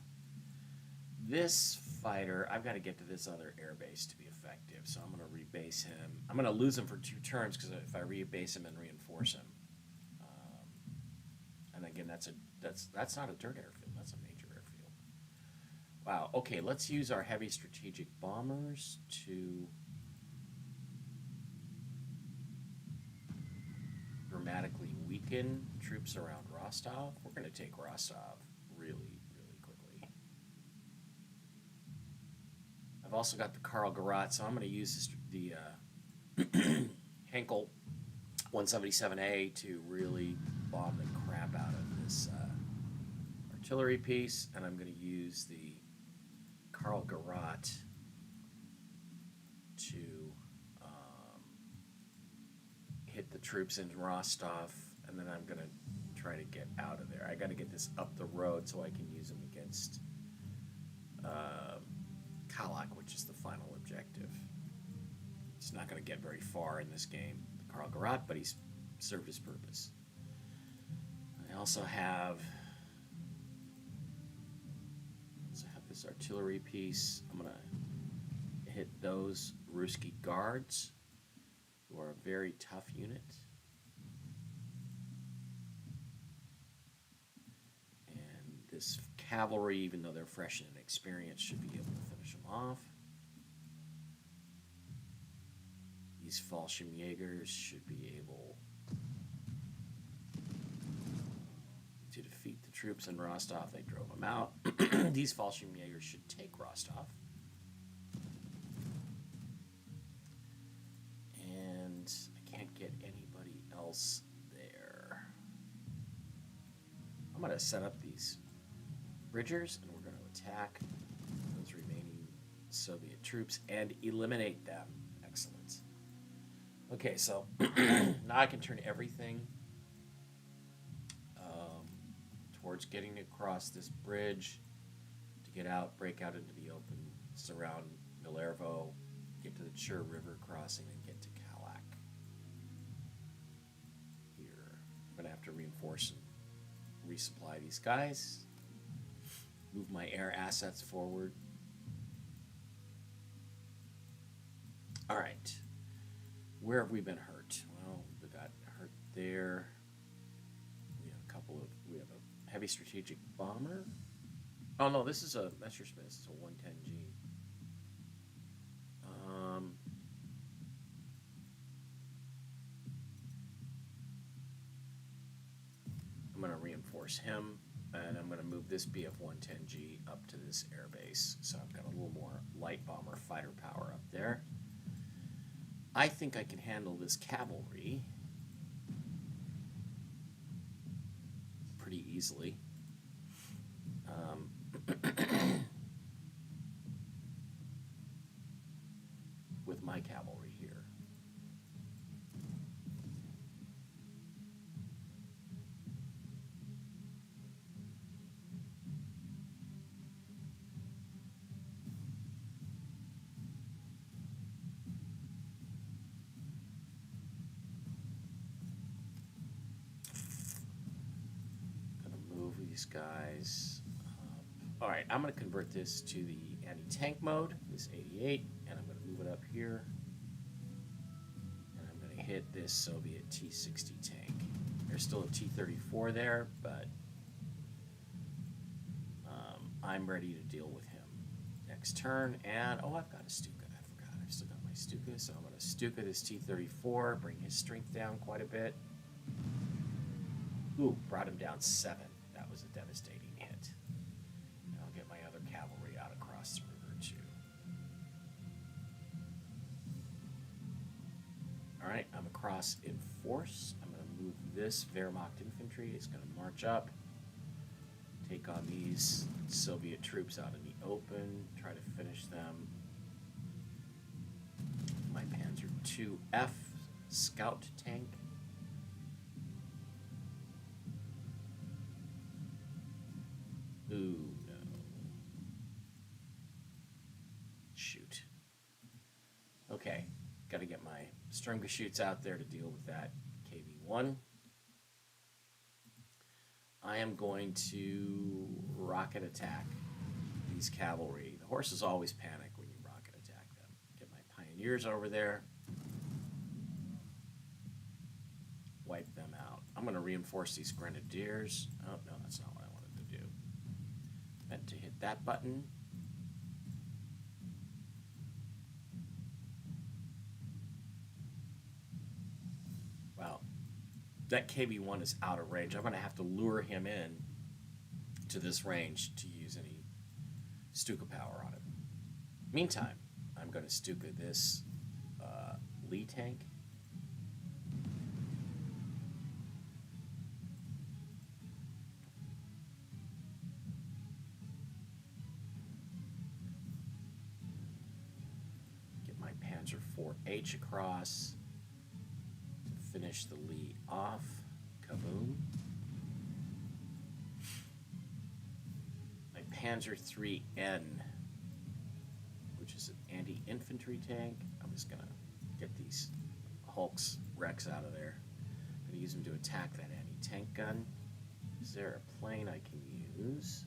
This fighter, I've got to get to this other airbase to be effective, so I'm going to rebase him. I'm going to lose him for 2 turns because if I rebase him and reinforce him, and again, that's not a dirt airfield, that's a major airfield. Wow. Okay, let's use our heavy strategic bombers to dramatically weaken troops around Rostov. We're going to take Rostov really, really quickly. I've also got the Karl Garat, so I'm going to use the Henkel 177A to really bomb the crap out of this artillery piece, and I'm going to use the Karl Garat to hit the troops in Rostov, and then I'm going to try to get out of there. I got to get this up the road so I can use them against Kalak, which is the final objective. He's not going to get very far in this game, the Karl Garat, but he's served his purpose. I also have this artillery piece. I'm going to hit those Ruski guards, who are a very tough unit. And this cavalry, even though they're fresh and inexperienced, should be able to finish them off. These Fallschirmjägers should be able to defeat the troops in Rostov. They drove them out. These Fallschirmjägers should take Rostov. And I can't get anybody else there. I'm going to set up these bridgers, and we're going to attack those remaining Soviet troops and eliminate them. Excellent. Okay, so now I can turn everything towards getting across this bridge to get out, break out into the open, surround Milervo, get to the Chur River crossing, and get to Kalak. Here, I'm going to have to reinforce and resupply these guys. Move my air assets forward. All right. Where have we been hurt? Well, we got hurt there. We have a heavy strategic bomber. Oh no, this is a Messerschmitt. It's a 110G. I'm going to reinforce him, and I'm going to move this BF-110G up to this airbase. So I've got a little more light bomber fighter power up there. I think I can handle this cavalry pretty easily. With my cavalry here. Gonna move these guys up. All right, I'm gonna convert this to the anti-tank mode, this 88, and I'm gonna move it up here. And I'm gonna hit this Soviet T-60 tank. There's still a T-34 there, but I'm ready to deal with him next turn. And, oh, I've got a Stuka. I forgot. I've still got my Stuka, so I'm gonna Stuka this T-34, bring his strength down quite a bit. Ooh, brought him down 7. That was a devastating hit. And I'll get my other cavalry out across the river, too. All right, I'm across in force. I'm going to move this Wehrmacht infantry. It's going to march up, take on these Soviet troops out in the open, try to finish them. My Panzer IIF scout tank. Ooh, no. Shoot. Okay, got to get my Sturmgeschütz out there to deal with that KV-1. I am going to rocket attack these cavalry. The horses always panic when you rocket attack them. Get my pioneers over there. Wipe them out. I'm going to reinforce these grenadiers. Oh, no, that's not what I wanted to do. Meant to hit that button. Wow. That KB-1 is out of range. I'm going to have to lure him in to this range to use any Stuka power on him. Meantime, I'm going to Stuka this Lee tank. Get my Panzer IV-H across to finish the Lee off. Kaboom. My Panzer III-N, which is an anti-infantry tank. I'm just going to get these Hulks Rex out of there. I'm going to use them to attack that anti-tank gun. Is there a plane I can use?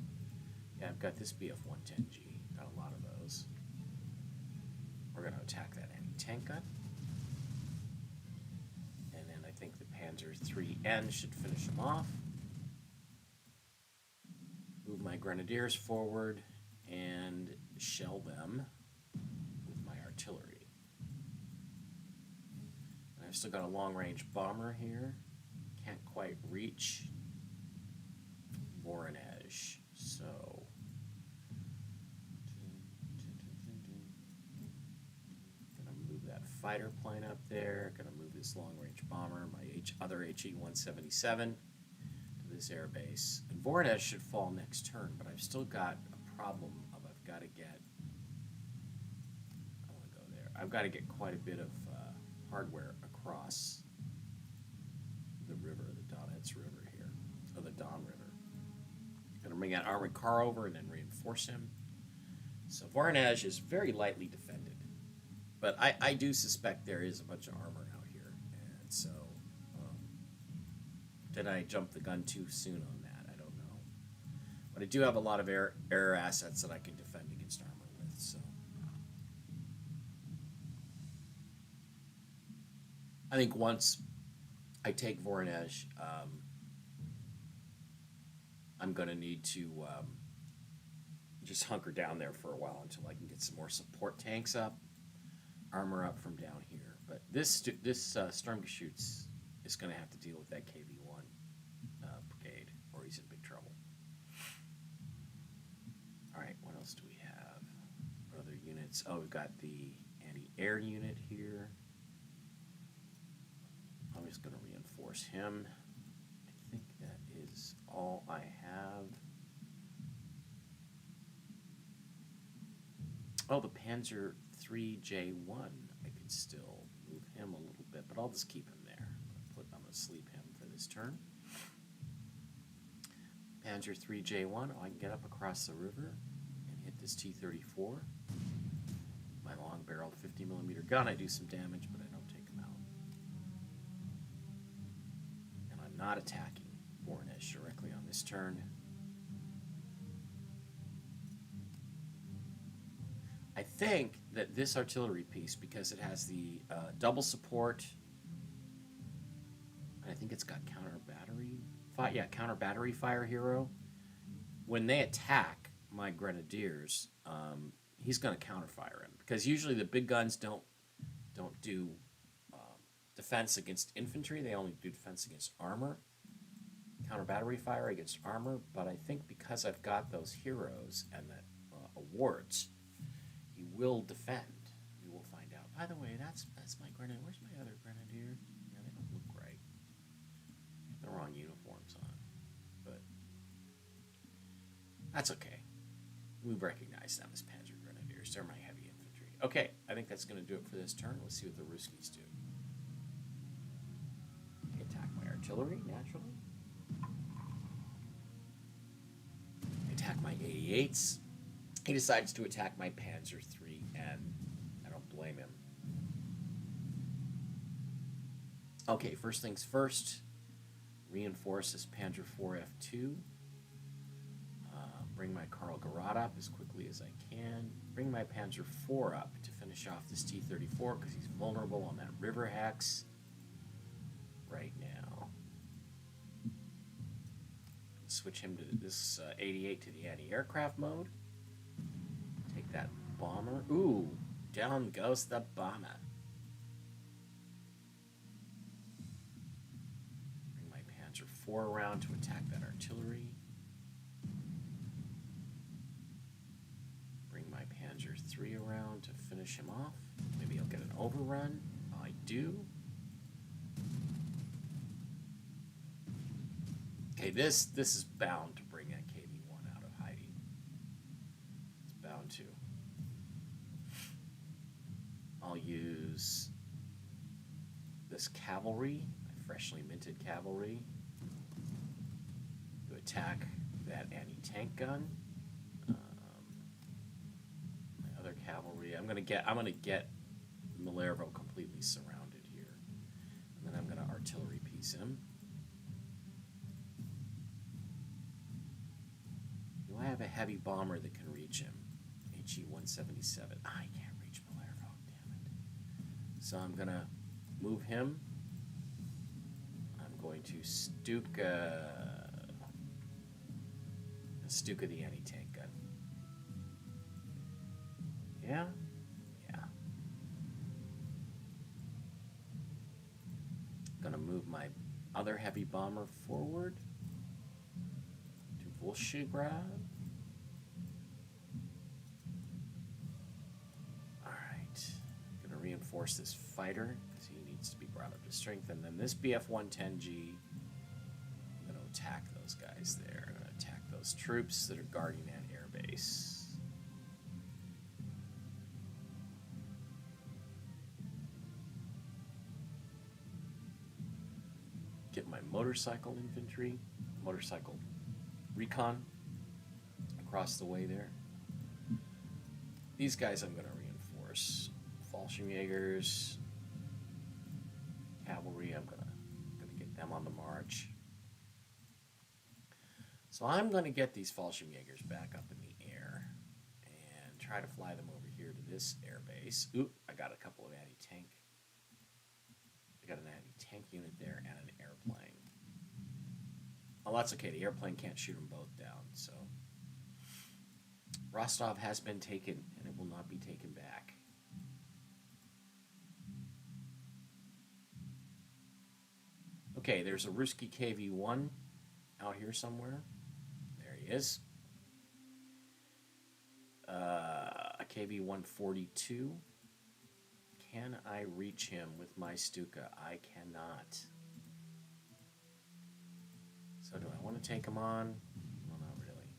Yeah, I've got this BF-110G. Got a lot of those. We're going to attack that anti-tank gun. And then I think the Panzer III-N should finish them off. Move my grenadiers forward and shell them with my artillery. And I've still got a long-range bomber here. Can't quite reach Voronezh, so gonna move that fighter plane up there. Gonna move this long-range bomber, my other HE-177, to this airbase. And Voronezh should fall next turn, but I've still got a problem of I've got to get. I want to go there. I've got to get quite a bit of hardware across the river, the Donetsk River here, or the Don River. Gonna bring that armored car over and then reinforce him. So Voronezh is very lightly defended, but I do suspect there is a bunch of armor out here, and so did I jump the gun too soon on that? I don't know, but I do have a lot of air assets that I can defend against armor with. So I think once I take Voronezh, I'm going to need to just hunker down there for a while until I can get some more support tanks up, armor up from down here. But this Sturmgeschütz is going to have to deal with that KV-1 brigade, or he's in big trouble. All right, what else do we have? What other units? Oh, we've got the anti-air unit here. I'm just going to reinforce him. I think that is all I have. Oh, the Panzer 3J1. I could still move him a little bit, but I'll just keep him there. I'm going to sleep him for this turn. Panzer 3J1. Oh, I can get up across the river and hit this T-34. My long-barreled 50mm gun. I do some damage, but I don't take him out. And I'm not attacking Voronezh directly on this turn. I think that this artillery piece, because it has the double support, and I think it's got counter battery fire hero. When they attack my grenadiers, he's going to counterfire him, because usually the big guns don't do defense against infantry. They only do defense against armor. Counter battery fire against armor, but I think because I've got those heroes and that awards, he will defend. We will find out. By the way, that's my grenadier. Where's my other grenadier? Yeah, they don't look right. They have the wrong uniforms on, but that's okay. We recognize them as Panzer grenadiers. They're my heavy infantry. Okay, I think that's going to do it for this turn. Let's see what the Ruskies do. They attack my artillery, naturally. They attack my 88s. He decides to attack my Panzer III, and I don't blame him. Okay, first things first. Reinforce this Panzer IV F2. Bring my Karl Garat up as quickly as I can. Bring my Panzer IV up to finish off this T-34 because he's vulnerable on that river hex right now. Switch him to this 88 to the anti-aircraft mode. Take that bomber. Ooh, down goes the bomber. Bring my Panzer IV around to attack that artillery. Bring my Panzer III around to finish him off. Maybe I'll get an overrun. I do. Okay, this is bound to bring that KV-1 out of hiding. It's bound to. I'll use this cavalry, my freshly minted cavalry, to attack that anti-tank gun. My other cavalry, I'm gonna get Malervo completely surrounded here, and then I'm gonna artillery piece him. Do I have a heavy bomber that can reach him? HE-177. I can't reach Malervo, damn it. So I'm going to move him. I'm going to Stuka the anti-tank gun. Yeah? Yeah. Going to move my other heavy bomber forward. Volshograd. All right. Gonna reinforce reinforce this fighter because he needs to be brought up to strength. And then this BF-110G, I'm going to attack those guys there. I'm going to attack those troops that are guarding that air base. Get my motorcycle infantry, motorcycle recon across the way there. These guys I'm going to reinforce. Fallschirmjägers, cavalry, I'm going to get them on the march. So I'm going to get these Fallschirmjägers back up in the air and try to fly them over here to this air base. Oop, I got a couple of anti-tank. I got an anti-tank unit there and an airplane. Oh, that's okay. The airplane can't shoot them both down, so Rostov has been taken, and it will not be taken back. Okay, there's a Ruski KV-1 out here somewhere. There he is. A KV-142. Can I reach him with my Stuka? I cannot. So do I want to take him on? Well, not really.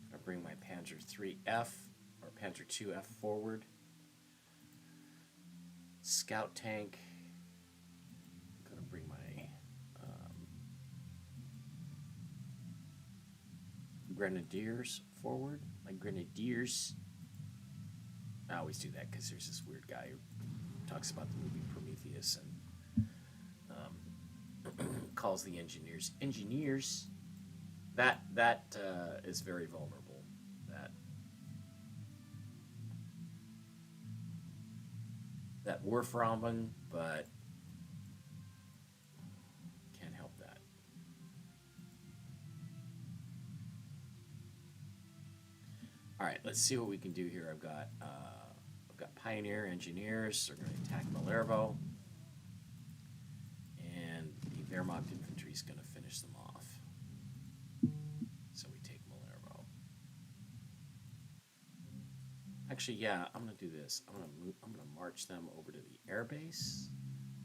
I'm going to bring my Panzer IIIF or Panzer IIF forward. Scout tank. I'm going to bring my Grenadiers forward. My Grenadiers. I always do that because there's this weird guy who talks about the movie Prometheus and calls the engineers engineers. That is very vulnerable. That Warframen, but can't help that. All right, let's see what we can do here. I've got Pioneer engineers. They're going to attack Malervo. And the Wehrmacht infantry is going to finish them off. So we take Malervo. Actually, yeah, I'm going to do this. I'm going to march them over to the air base,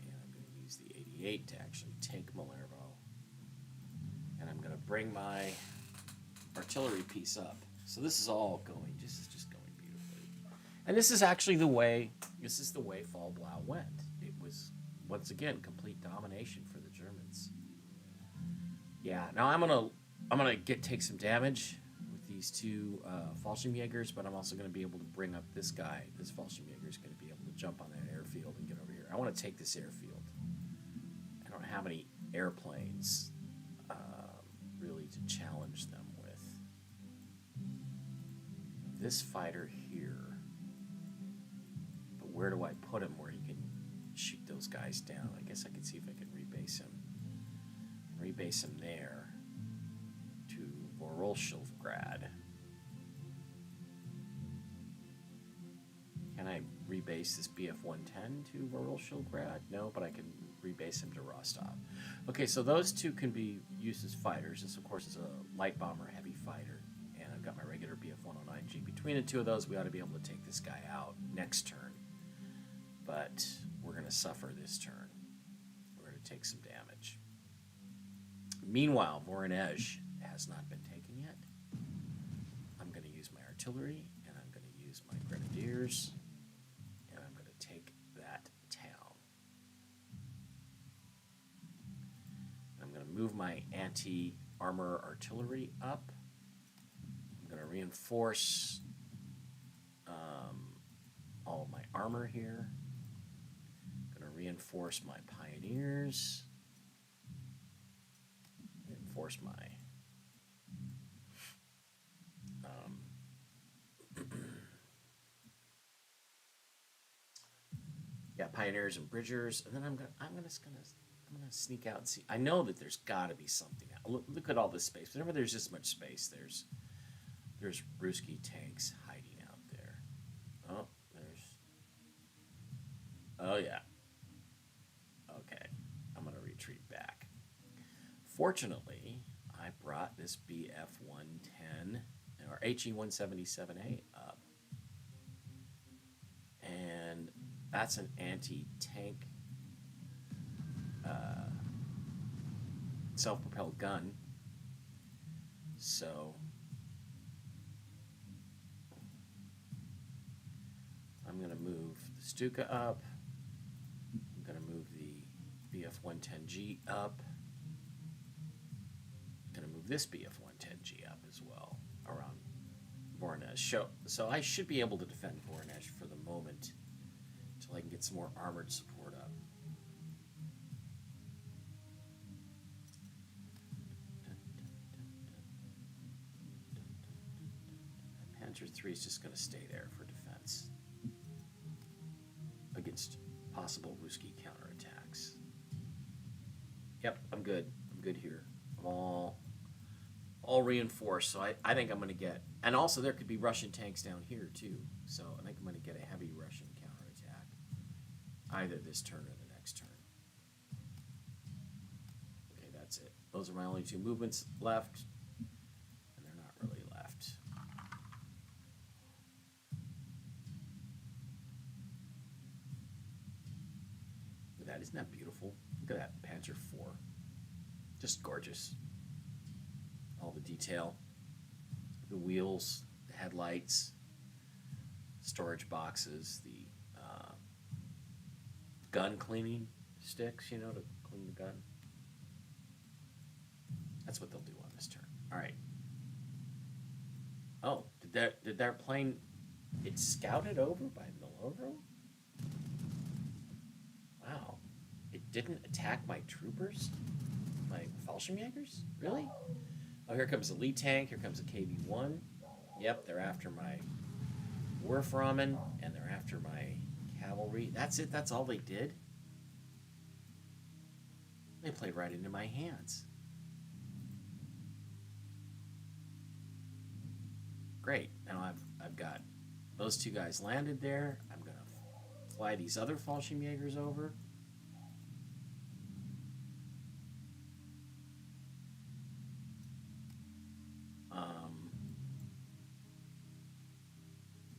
and I'm going to use the 88 to actually take Malervo. And I'm going to bring my artillery piece up. So this is all going just going beautifully. And this is actually the way Fall Blau went. It was once again complete domination for the Germans. Yeah, now I'm gonna take some damage with these two Fallschirmjägers, but I'm also gonna be able to bring up this guy. This Fallschirmjäger is gonna be able to jump on that airfield and get over here. I want to take this airfield. I don't have any airplanes really to challenge them with. This fighter here, but where do I put him where he can shoot those guys down? I guess I could see if I can rebase him. Rebase him there to Vorolshilfgrad. Can I rebase this BF-110 to Vorolshilfgrad? No, but I can rebase him to Rostov. Okay, so those two can be used as fighters. This, of course, is a light bomber, heavy fighter. And I've got my regular BF-109G. Between the two of those, we ought to be able to take this guy out next turn. But we're going to suffer this turn. We're going to take some damage. Meanwhile, Voronezh has not been taken yet. I'm going to use my artillery, and I'm going to use my grenadiers, and I'm going to take that town. I'm going to move my anti-armor artillery up. I'm going to reinforce all of my armor here. I'm going to reinforce my pioneers. Reinforce my pioneers and bridgers, and then I'm gonna sneak out and see. I know that there's got to be something out. Look at all this space. Whenever there's this much space, there's Ruski tanks hiding out there. Oh yeah. Okay, I'm gonna retreat back. Fortunately, I brought this BF-110 or HE-177A up, That's an anti-tank self-propelled gun. So I'm going to move the Stuka up. I'm going to move the BF-110G up. I'm going to move this BF-110G up as well around Voronezh. So I should be able to defend Voronezh for the moment until I can get some more armored support up. Panzer III is just going to stay there for defense against possible Ruski counterattacks. Yep, I'm good. I'm good here. I'm all reinforced, so I think I'm going to get... And also, there could be Russian tanks down here, too. So I think I'm going to get a heavy Russian counterattack either this turn or the next turn. Okay, that's it. Those are my only two movements left. And they're not really left. Look at that. Isn't that beautiful? Look at that Panzer IV. Just gorgeous. All the detail. The wheels, the headlights, storage boxes, the gun cleaning sticks, you know, to clean the gun. That's what they'll do on this turn. All right. Oh, did their plane get scouted over by Miloro? Wow. It didn't attack my troopers? My Fallschirmjägers? Really? Oh, here comes the lead tank. Here comes the KB-1. Yep, they're after my Wurfrahmen, and they're after my cavalry. That's it. That's all they did. They played right into my hands. Great. Now I've got those two guys landed there. I'm gonna fly these other Fallschirmjägers over.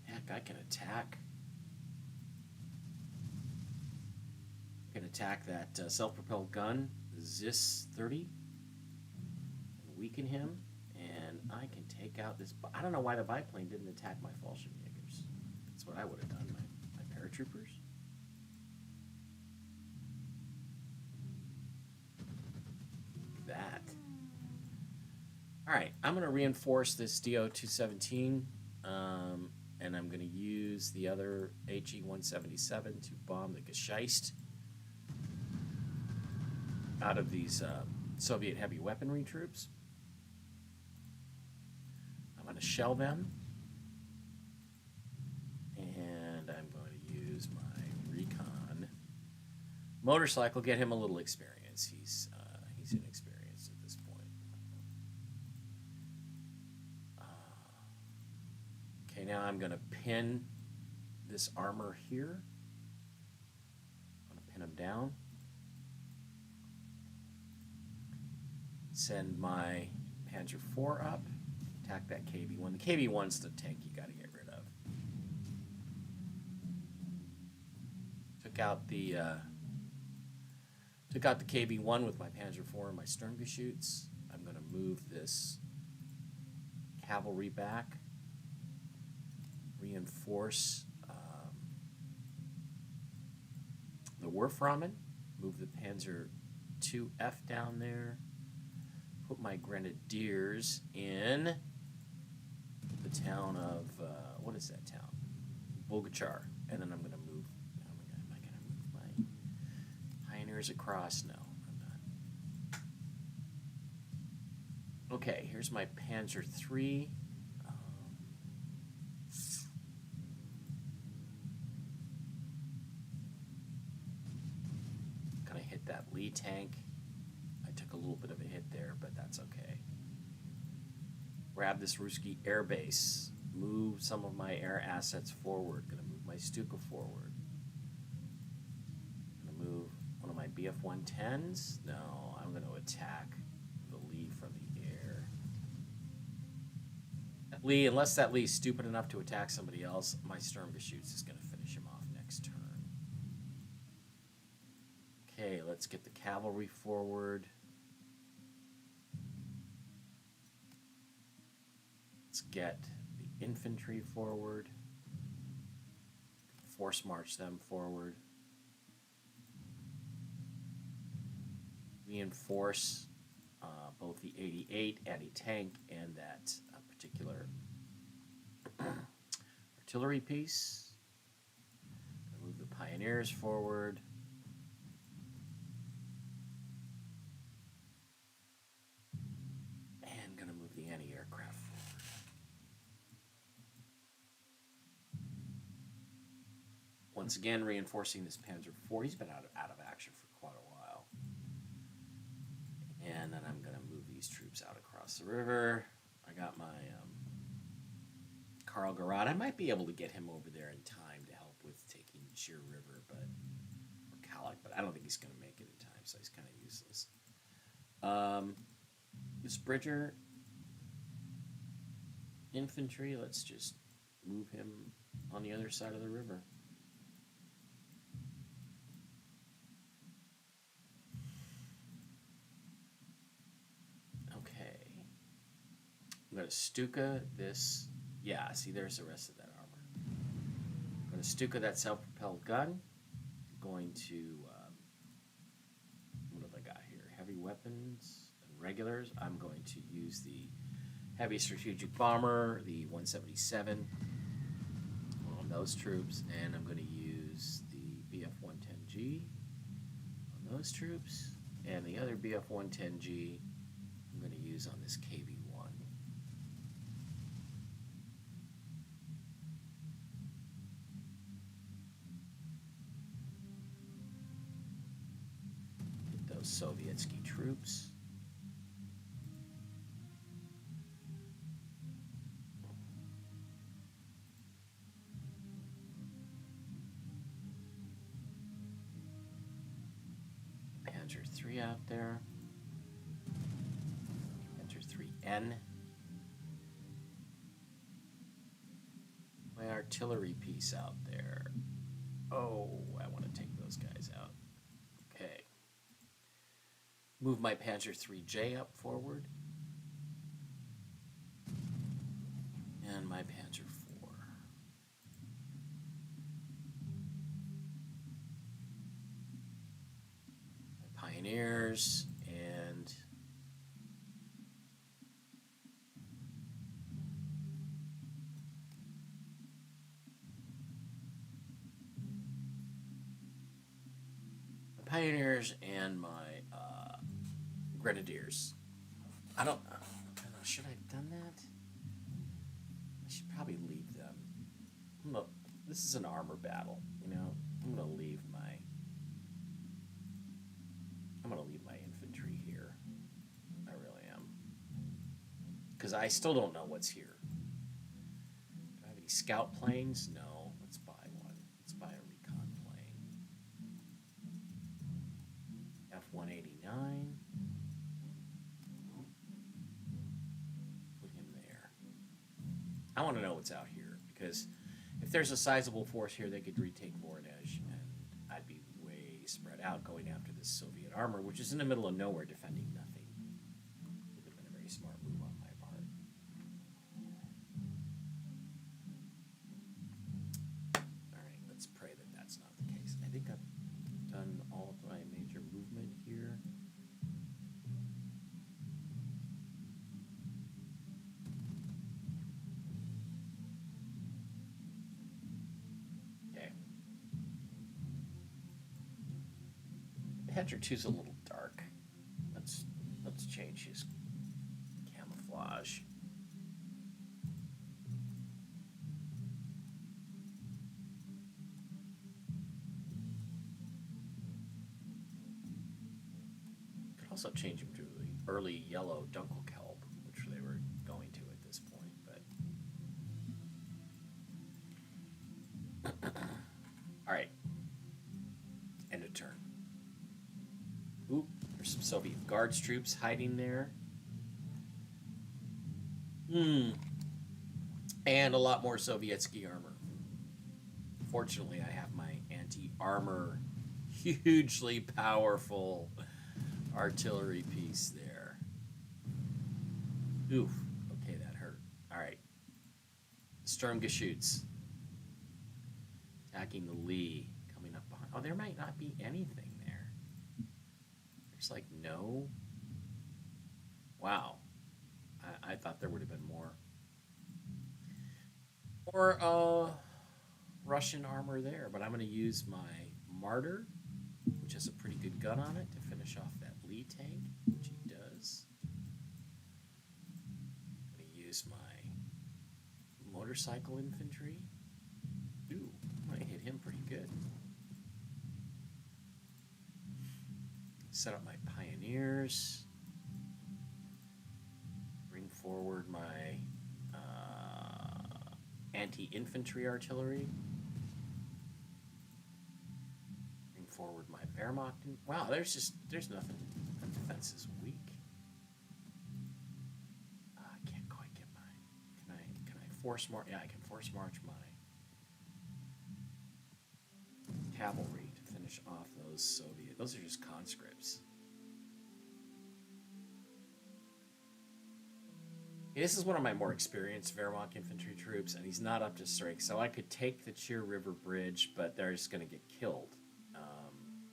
Heck, I can attack. I can attack that self-propelled gun, Zis 30, and weaken him. And I can take out this... I don't know why the biplane didn't attack my Fallschirmjägers. That's what I would have done, my paratroopers. That. All right, I'm going to reinforce this DO-217, and I'm going to use the other HE-177 to bomb the Gescheist out of these Soviet heavy weaponry troops. I'm going to shell them, and I'm going to use my recon motorcycle, get him a little experience. He's inexperienced at this point. Okay, now I'm going to pin this armor here. I'm going to pin him down. Send my Panzer IV up. Attack that KB-1. The KB-1's the tank you got to get rid of. Took out the KB-1 with my Panzer IV and my Sturmgeschütz. I'm going to move this cavalry back. Reinforce the Wurfrahmen. Move the Panzer IIF down there. Put my grenadiers in the town of, what is that town? Bulgachar. And then I'm going to move, am I going to move my pioneers across? No, I'm not. Okay, here's my Panzer III. Gonna hit that Lee tank. I took a little bit of a hit there, but that's okay. Grab this Ruski air base. Move some of my air assets forward. Gonna move my Stuka forward. Gonna move one of my BF-110s. No, I'm gonna attack the Lee from the air. That Lee, unless that Lee's stupid enough to attack somebody else, my Sturmgeschütz is gonna finish him off next turn. Okay, let's get the cavalry forward. Let's get the infantry forward. Force march them forward. Reinforce both the 88 anti-tank and that particular artillery piece. Move the pioneers forward. And gonna move the anti-aircraft forward. Once again, reinforcing this Panzer IV. He's been out of action for quite a while. And then I'm gonna move these troops out across the river. I got my Karl Garad. I might be able to get him over there in time to help with taking Sheer River, or Kalak, but I don't think he's going to make it in time, so he's kind of useless. This Bridger infantry, let's just move him on the other side of the river. Okay. I'm going to Stuka this. Yeah, see, there's the rest of that armor. I'm going to Stuka that self-propelled gun. I'm going to, what have I got here? Heavy weapons and regulars. I'm going to use the heavy strategic bomber, the 177, on those troops. And I'm going to use the BF-110G on those troops. And the other BF-110G I'm going to use on this KV-1. Sovietsky troops. Panzer III out there. Panzer IIIN. My artillery piece out there. Oh, I want to take those guys out. Okay. Move my Panzer IIIJ up forward. And my Panzer IV. My Pioneers and my Grenadiers. I don't know. Should I have done that? I should probably leave them. This is an armor battle, you know. I'm gonna leave my infantry here. I really am. Because I still don't know what's here. Do I have any scout planes? No. Let's buy one. Let's buy a recon plane. F-189. I want to know what's out here, because if there's a sizable force here, they could retake Voronezh, and I'd be way spread out going after this Soviet armor, which is in the middle of nowhere defending nothing. Would have been a very smart move on my part. Alright, let's pray that that's not the case. I think I've done all of my major movement here. Panzer II's a little dark. Let's change his camouflage. Could also change him to the early yellow Dunkelkelb, which they were going to at this point, but all right. End of turn. Oop, there's some Soviet Guards troops hiding there. And a lot more Sovietsky armor. Fortunately, I have my anti-armor hugely powerful artillery piece there. Oof. Okay, that hurt. All right. Sturmgeschütz attacking the Lee, coming up behind. Oh, there might not be anything there. There's like no. Wow. I thought there would have been more. Or Russian armor there, but I'm going to use my Martyr, which has a pretty good gun on it, to finish off that Lee tank, which he does. I'm going to use my motorcycle infantry. Ooh, I'm going to hit him pretty good. Set up my pioneers. Bring forward my anti-infantry artillery. Bring forward my Wehrmacht. Wow, there's nothing. My defense is weak. I can't quite get my. Can I force march? Yeah, I can force march my cavalry to finish off those Soviet. Those are just conscripts. This is one of my more experienced Wehrmacht infantry troops, and he's not up to strength. So I could take the Cheer River Bridge, but they're just going to get killed,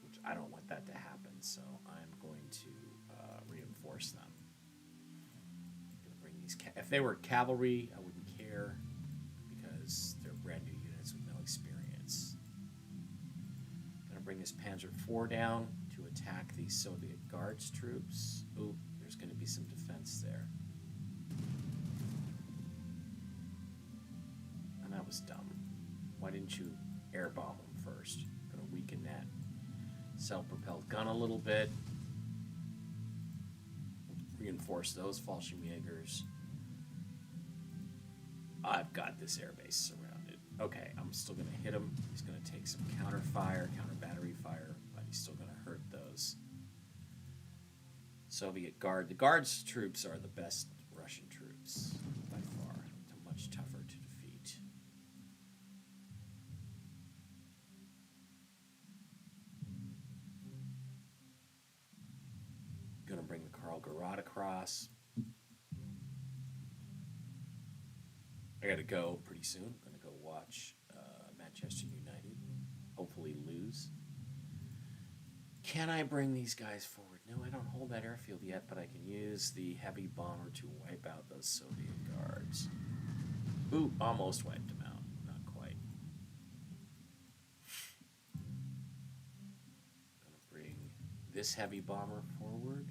which I don't want that to happen. So I'm going to reinforce them. I'm going to bring these. If they were cavalry, I wouldn't care because they're brand new units with no experience. I'm going to bring this Panzer IV down to attack these Soviet Guards troops. Ooh, there's going to be some defense there. That was dumb. Why didn't you air bomb them first? I'm going to weaken that self-propelled gun a little bit. Reinforce those Fallschirmjägers. I've got this airbase surrounded. Okay, I'm still going to hit him. He's going to take some counter fire, counter battery fire, but he's still going to hurt those Soviet Guard. The Guard's troops are the best Russian troops by far. They're much tougher to defeat. Going to bring the Karl Garad across. I got to go pretty soon. I'm going to go watch Manchester United hopefully lose. Can I bring these guys forward? No, I don't hold that airfield yet, but I can use the heavy bomber to wipe out those Soviet Guards. Ooh, almost wiped them out. Not quite. Gonna bring this heavy bomber forward.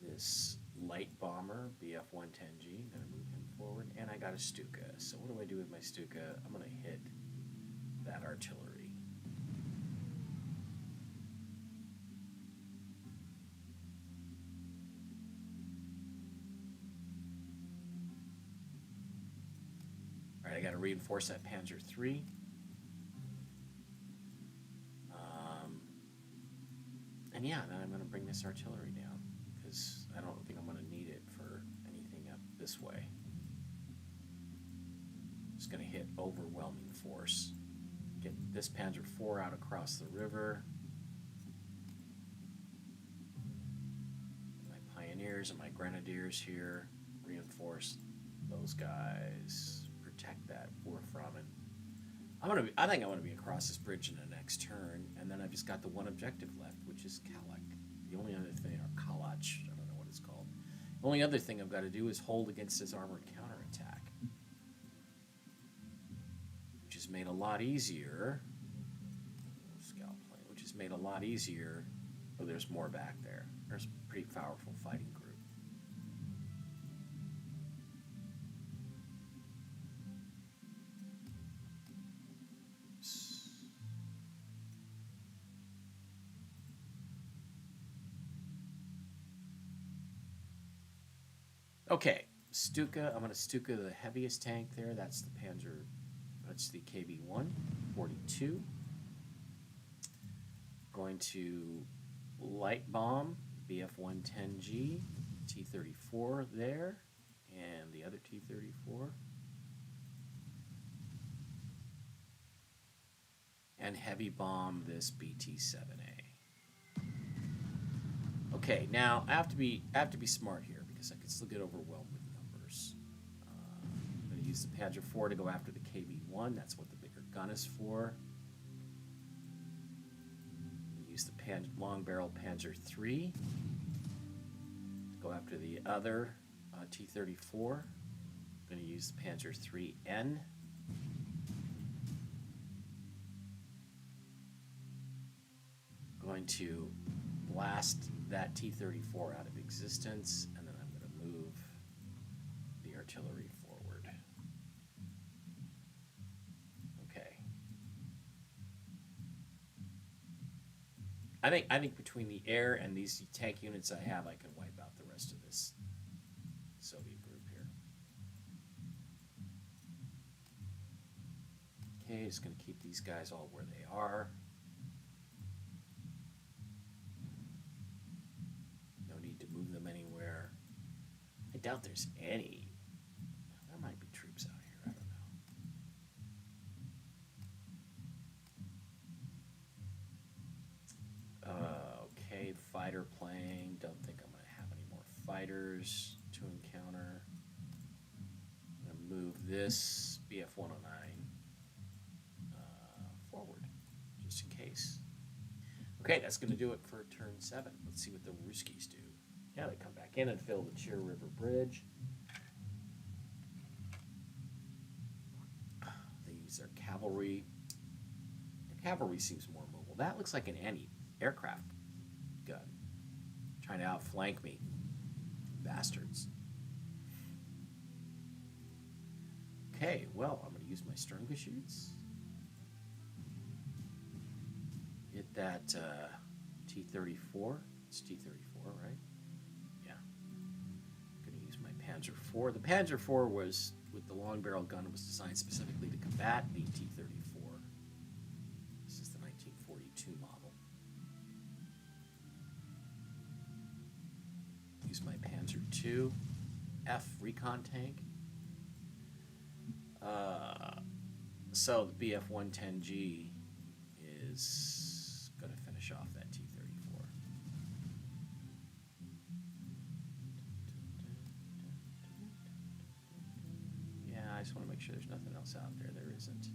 This light bomber, BF-110G, gonna move him forward. And I got a Stuka. So what do I do with my Stuka? I'm gonna hit that artillery. I got to reinforce that Panzer III. And yeah, then I'm going to bring this artillery down because I don't think I'm going to need it for anything up this way. Just going to hit overwhelming force. Get this Panzer IV out across the river. My pioneers and my grenadiers here. Reinforce those guys. Protect that Warframen. I think I want to be across this bridge in the next turn, and then I've just got the one objective left, which is Kalach. The only other thing, or Kalach, I don't know what it's called. The only other thing I've got to do is hold against his armored counterattack, which is made a lot easier. Scout plane, which is made a lot easier. Oh, there's more back there. There's a pretty powerful fighting group. Okay, Stuka. I'm going to Stuka the heaviest tank there. That's the Panzer. That's the KB-1, 42. Going to light bomb BF-110G, T-34 there, and the other T-34. and heavy bomb this BT-7A. Okay, now I have to be smart here because I can still get overwhelmed with numbers. I'm going to use the Panzer IV to go after the KV-1. That's what the bigger gun is for. Use the long barrel Panzer III to go after the other T-34. I'm going to use the Panzer IIIN. Going to blast that T-34 out of existence, and then I'm going to move the artillery forward. Okay. I think between the air and these tank units I have, I can wipe out the rest of this Soviet group here. Okay, just going to keep these guys all where they are. No need to move them anywhere. I doubt there's any. There might be troops out here. I don't know. Okay, fighter plane. Don't think I'm going to have any more fighters to encounter. I'm going to move this BF-109 forward, just in case. Okay, that's going to do it for turn 7. Let's see what the Ruskies do. Yeah, they come back in and fill the Cheer River Bridge. They use their cavalry. Their cavalry seems more mobile. That looks like an anti-aircraft gun. Trying to outflank me. Bastards. Okay, well, I'm going to use my Sturmgeschütz. Hit that T-34. It's T-34, right? Yeah. I'm going to use my Panzer IV. The Panzer IV was, with the long barrel gun, was designed specifically to combat the T-34. This is the 1942 model. Use my Panzer II F recon tank. So the BF-110G is going to finish off that T-34. Yeah, I just want to make sure there's nothing else out there. There isn't.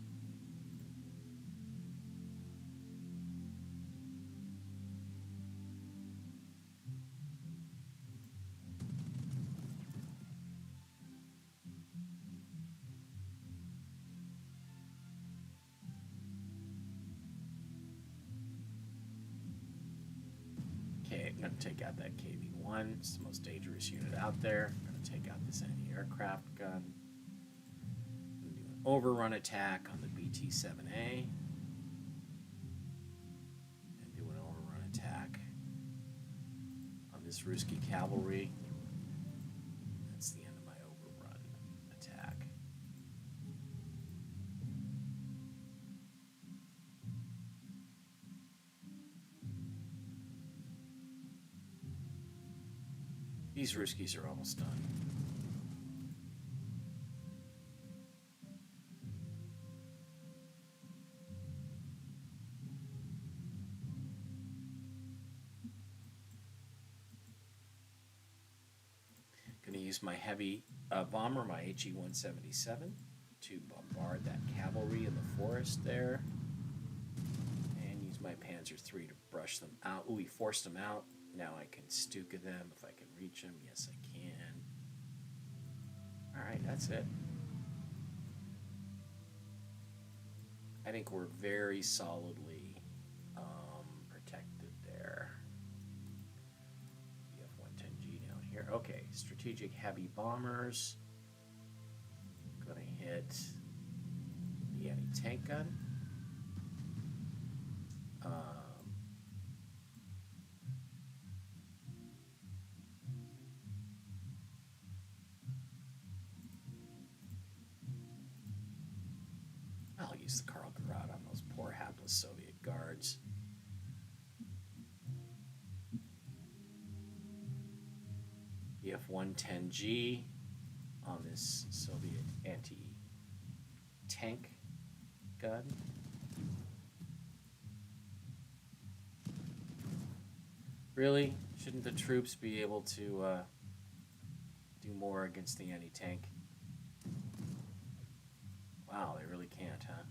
Okay, I'm going to take out that KV-1. It's the most dangerous unit out there. I'm going to take out this anti-aircraft gun. I'm going to do an overrun attack on the BT-7A. And do an overrun attack on this Ruski cavalry. That's the end of my overrun attack. These Ruskies are almost done. Going to use my heavy bomber, my HE-177, to bombard that cavalry in the forest there. And use my Panzer III to brush them out. Ooh, he forced them out. Now I can Stuka them if I can reach them. Yes, I can. Alright, that's it. I think we're very solidly protected there. BF-110G down here. Okay, strategic heavy bombers. Gonna hit the anti-tank gun. I'll use the Karl Garad on those poor hapless Soviet guards. BF-110G on this Soviet anti-tank gun. Really? Shouldn't the troops be able to do more against the anti-tank? Wow, they really can't, huh?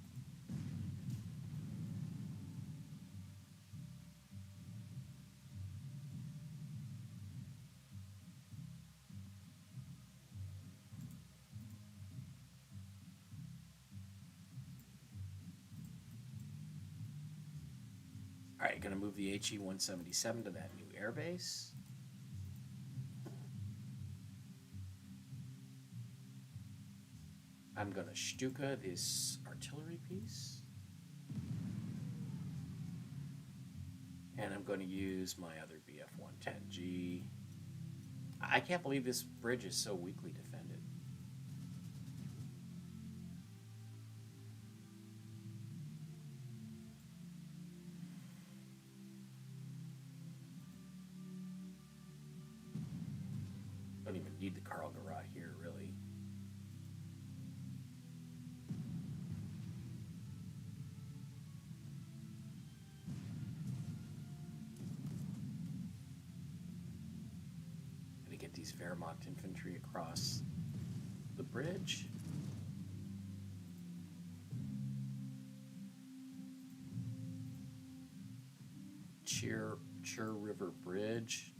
All right, gonna move the HE-177 to that new airbase. I'm gonna Stuka this artillery piece. And I'm going to use my other BF-110G. I can't believe this bridge is so weakly defended. Don't even need the Karl Garat here, really. Gonna get these Wehrmacht infantry across the bridge. Chur River Bridge.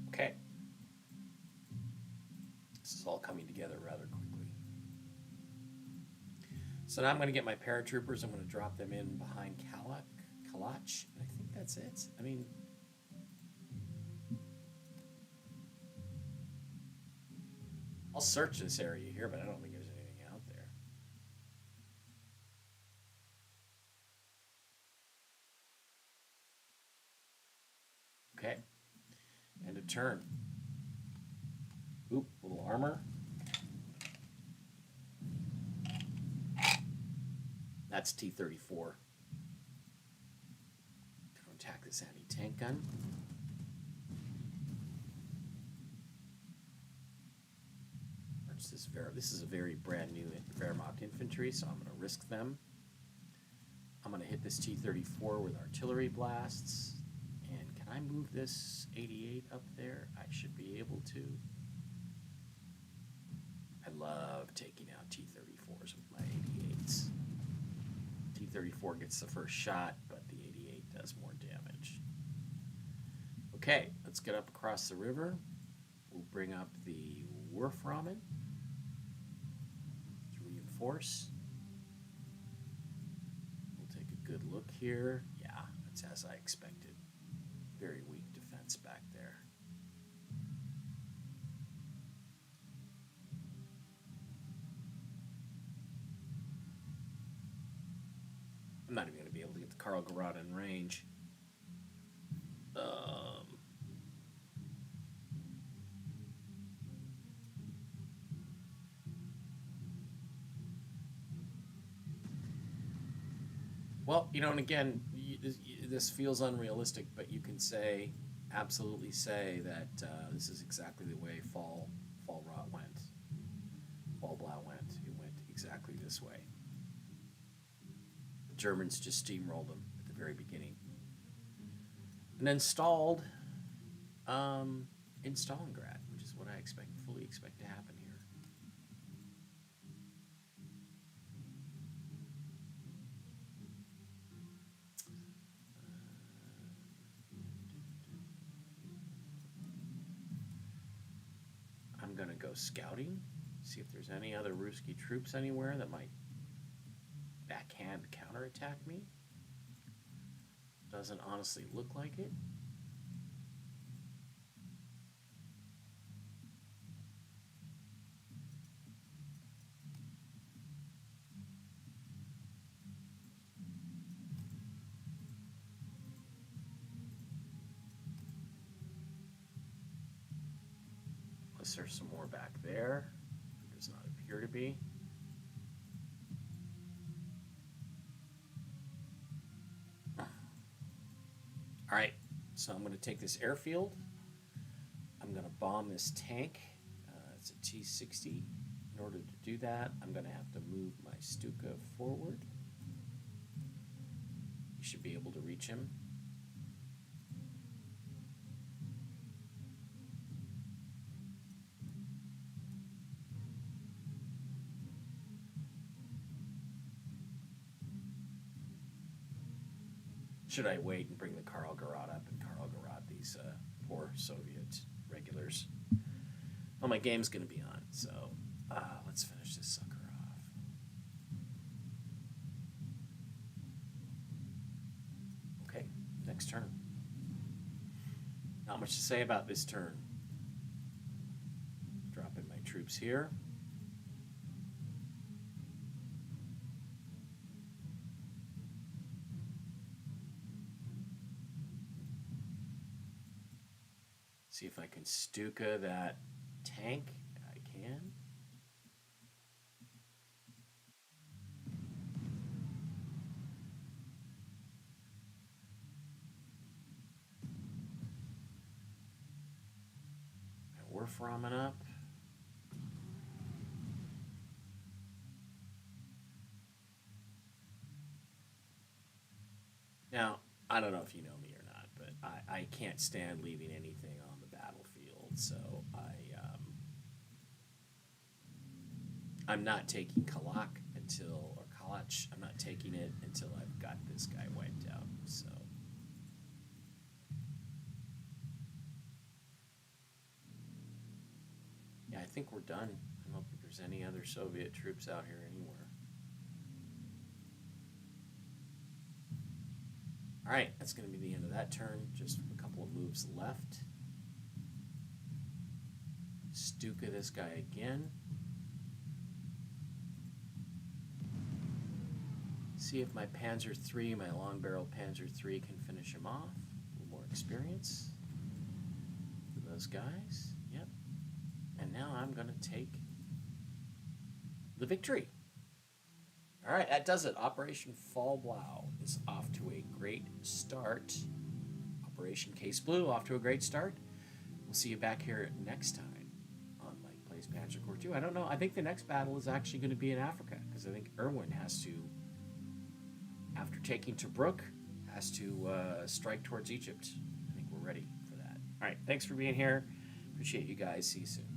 Okay. This is all coming together rather quickly. So now I'm going to get my paratroopers. I'm going to drop them in behind Kalach, and I think that's it. I mean, I'll search this area here, but I don't think there's anything out there. Okay. And a turn. Oop, little armor. That's T-34. To attack this anti-tank gun. This is a very brand new Wehrmacht infantry, so I'm going to risk them. I'm going to hit this T-34 with artillery blasts. And can I move this 88 up there? I should be able to. I love taking out T-34s with my 88s. T-34 gets the first shot, but the 88 does more damage. Okay, let's get up across the river. We'll bring up the Wurfrahmen to reinforce. We'll take a good look here. Yeah, that's as I expected. Very weak defense back there. I'm not even going to be able to get the Karl Garat in range. Well, you know, and again, this feels unrealistic, but you can say, absolutely say that this is exactly the way Fall Rot went. Fall Blau went. It went exactly this way. The Germans just steamrolled them at the very beginning. And then stalled in Stalingrad, which is what I fully expect to happen here. I'm going to go scouting, see if there's any other Ruski troops anywhere that might backhand counterattack me. Doesn't honestly look like it. Unless there's some more back there. There does not appear to be. All right, so I'm going to take this airfield. I'm going to bomb this tank. It's a T-60. In order to do that, I'm going to have to move my Stuka forward. You should be able to reach him. Should I wait and bring the Karl Garot up and Karl Garot these poor Soviet regulars? Well, my game's going to be on, so let's finish this sucker off. Okay, next turn. Not much to say about this turn. Dropping my troops here. See if I can Stuka that tank. I can. And we're farming up. Now, I don't know if you know me or not, but I can't stand leaving anything on the battlefield, so I'm not taking Kalak or Kalach. I'm not taking it until I've got this guy wiped out. So yeah, I think we're done. I don't think there's any other Soviet troops out here anywhere. All right, that's going to be the end of that turn. Just a couple of moves left. Stuka this guy again. See if my Panzer III, my long barrel Panzer III, can finish him off. A little more experience for those guys. Yep. And now I'm going to take the victory. All right, that does it. Operation Fall Blau is off to a great start. Operation Case Blue off to a great start. We'll see you back here next time on Mike Plays Panzer Corps 2. I don't know. I think the next battle is actually going to be in Africa because I think Erwin has to, after taking Tobruk, has to strike towards Egypt. I think we're ready for that. All right, thanks for being here. Appreciate you guys. See you soon.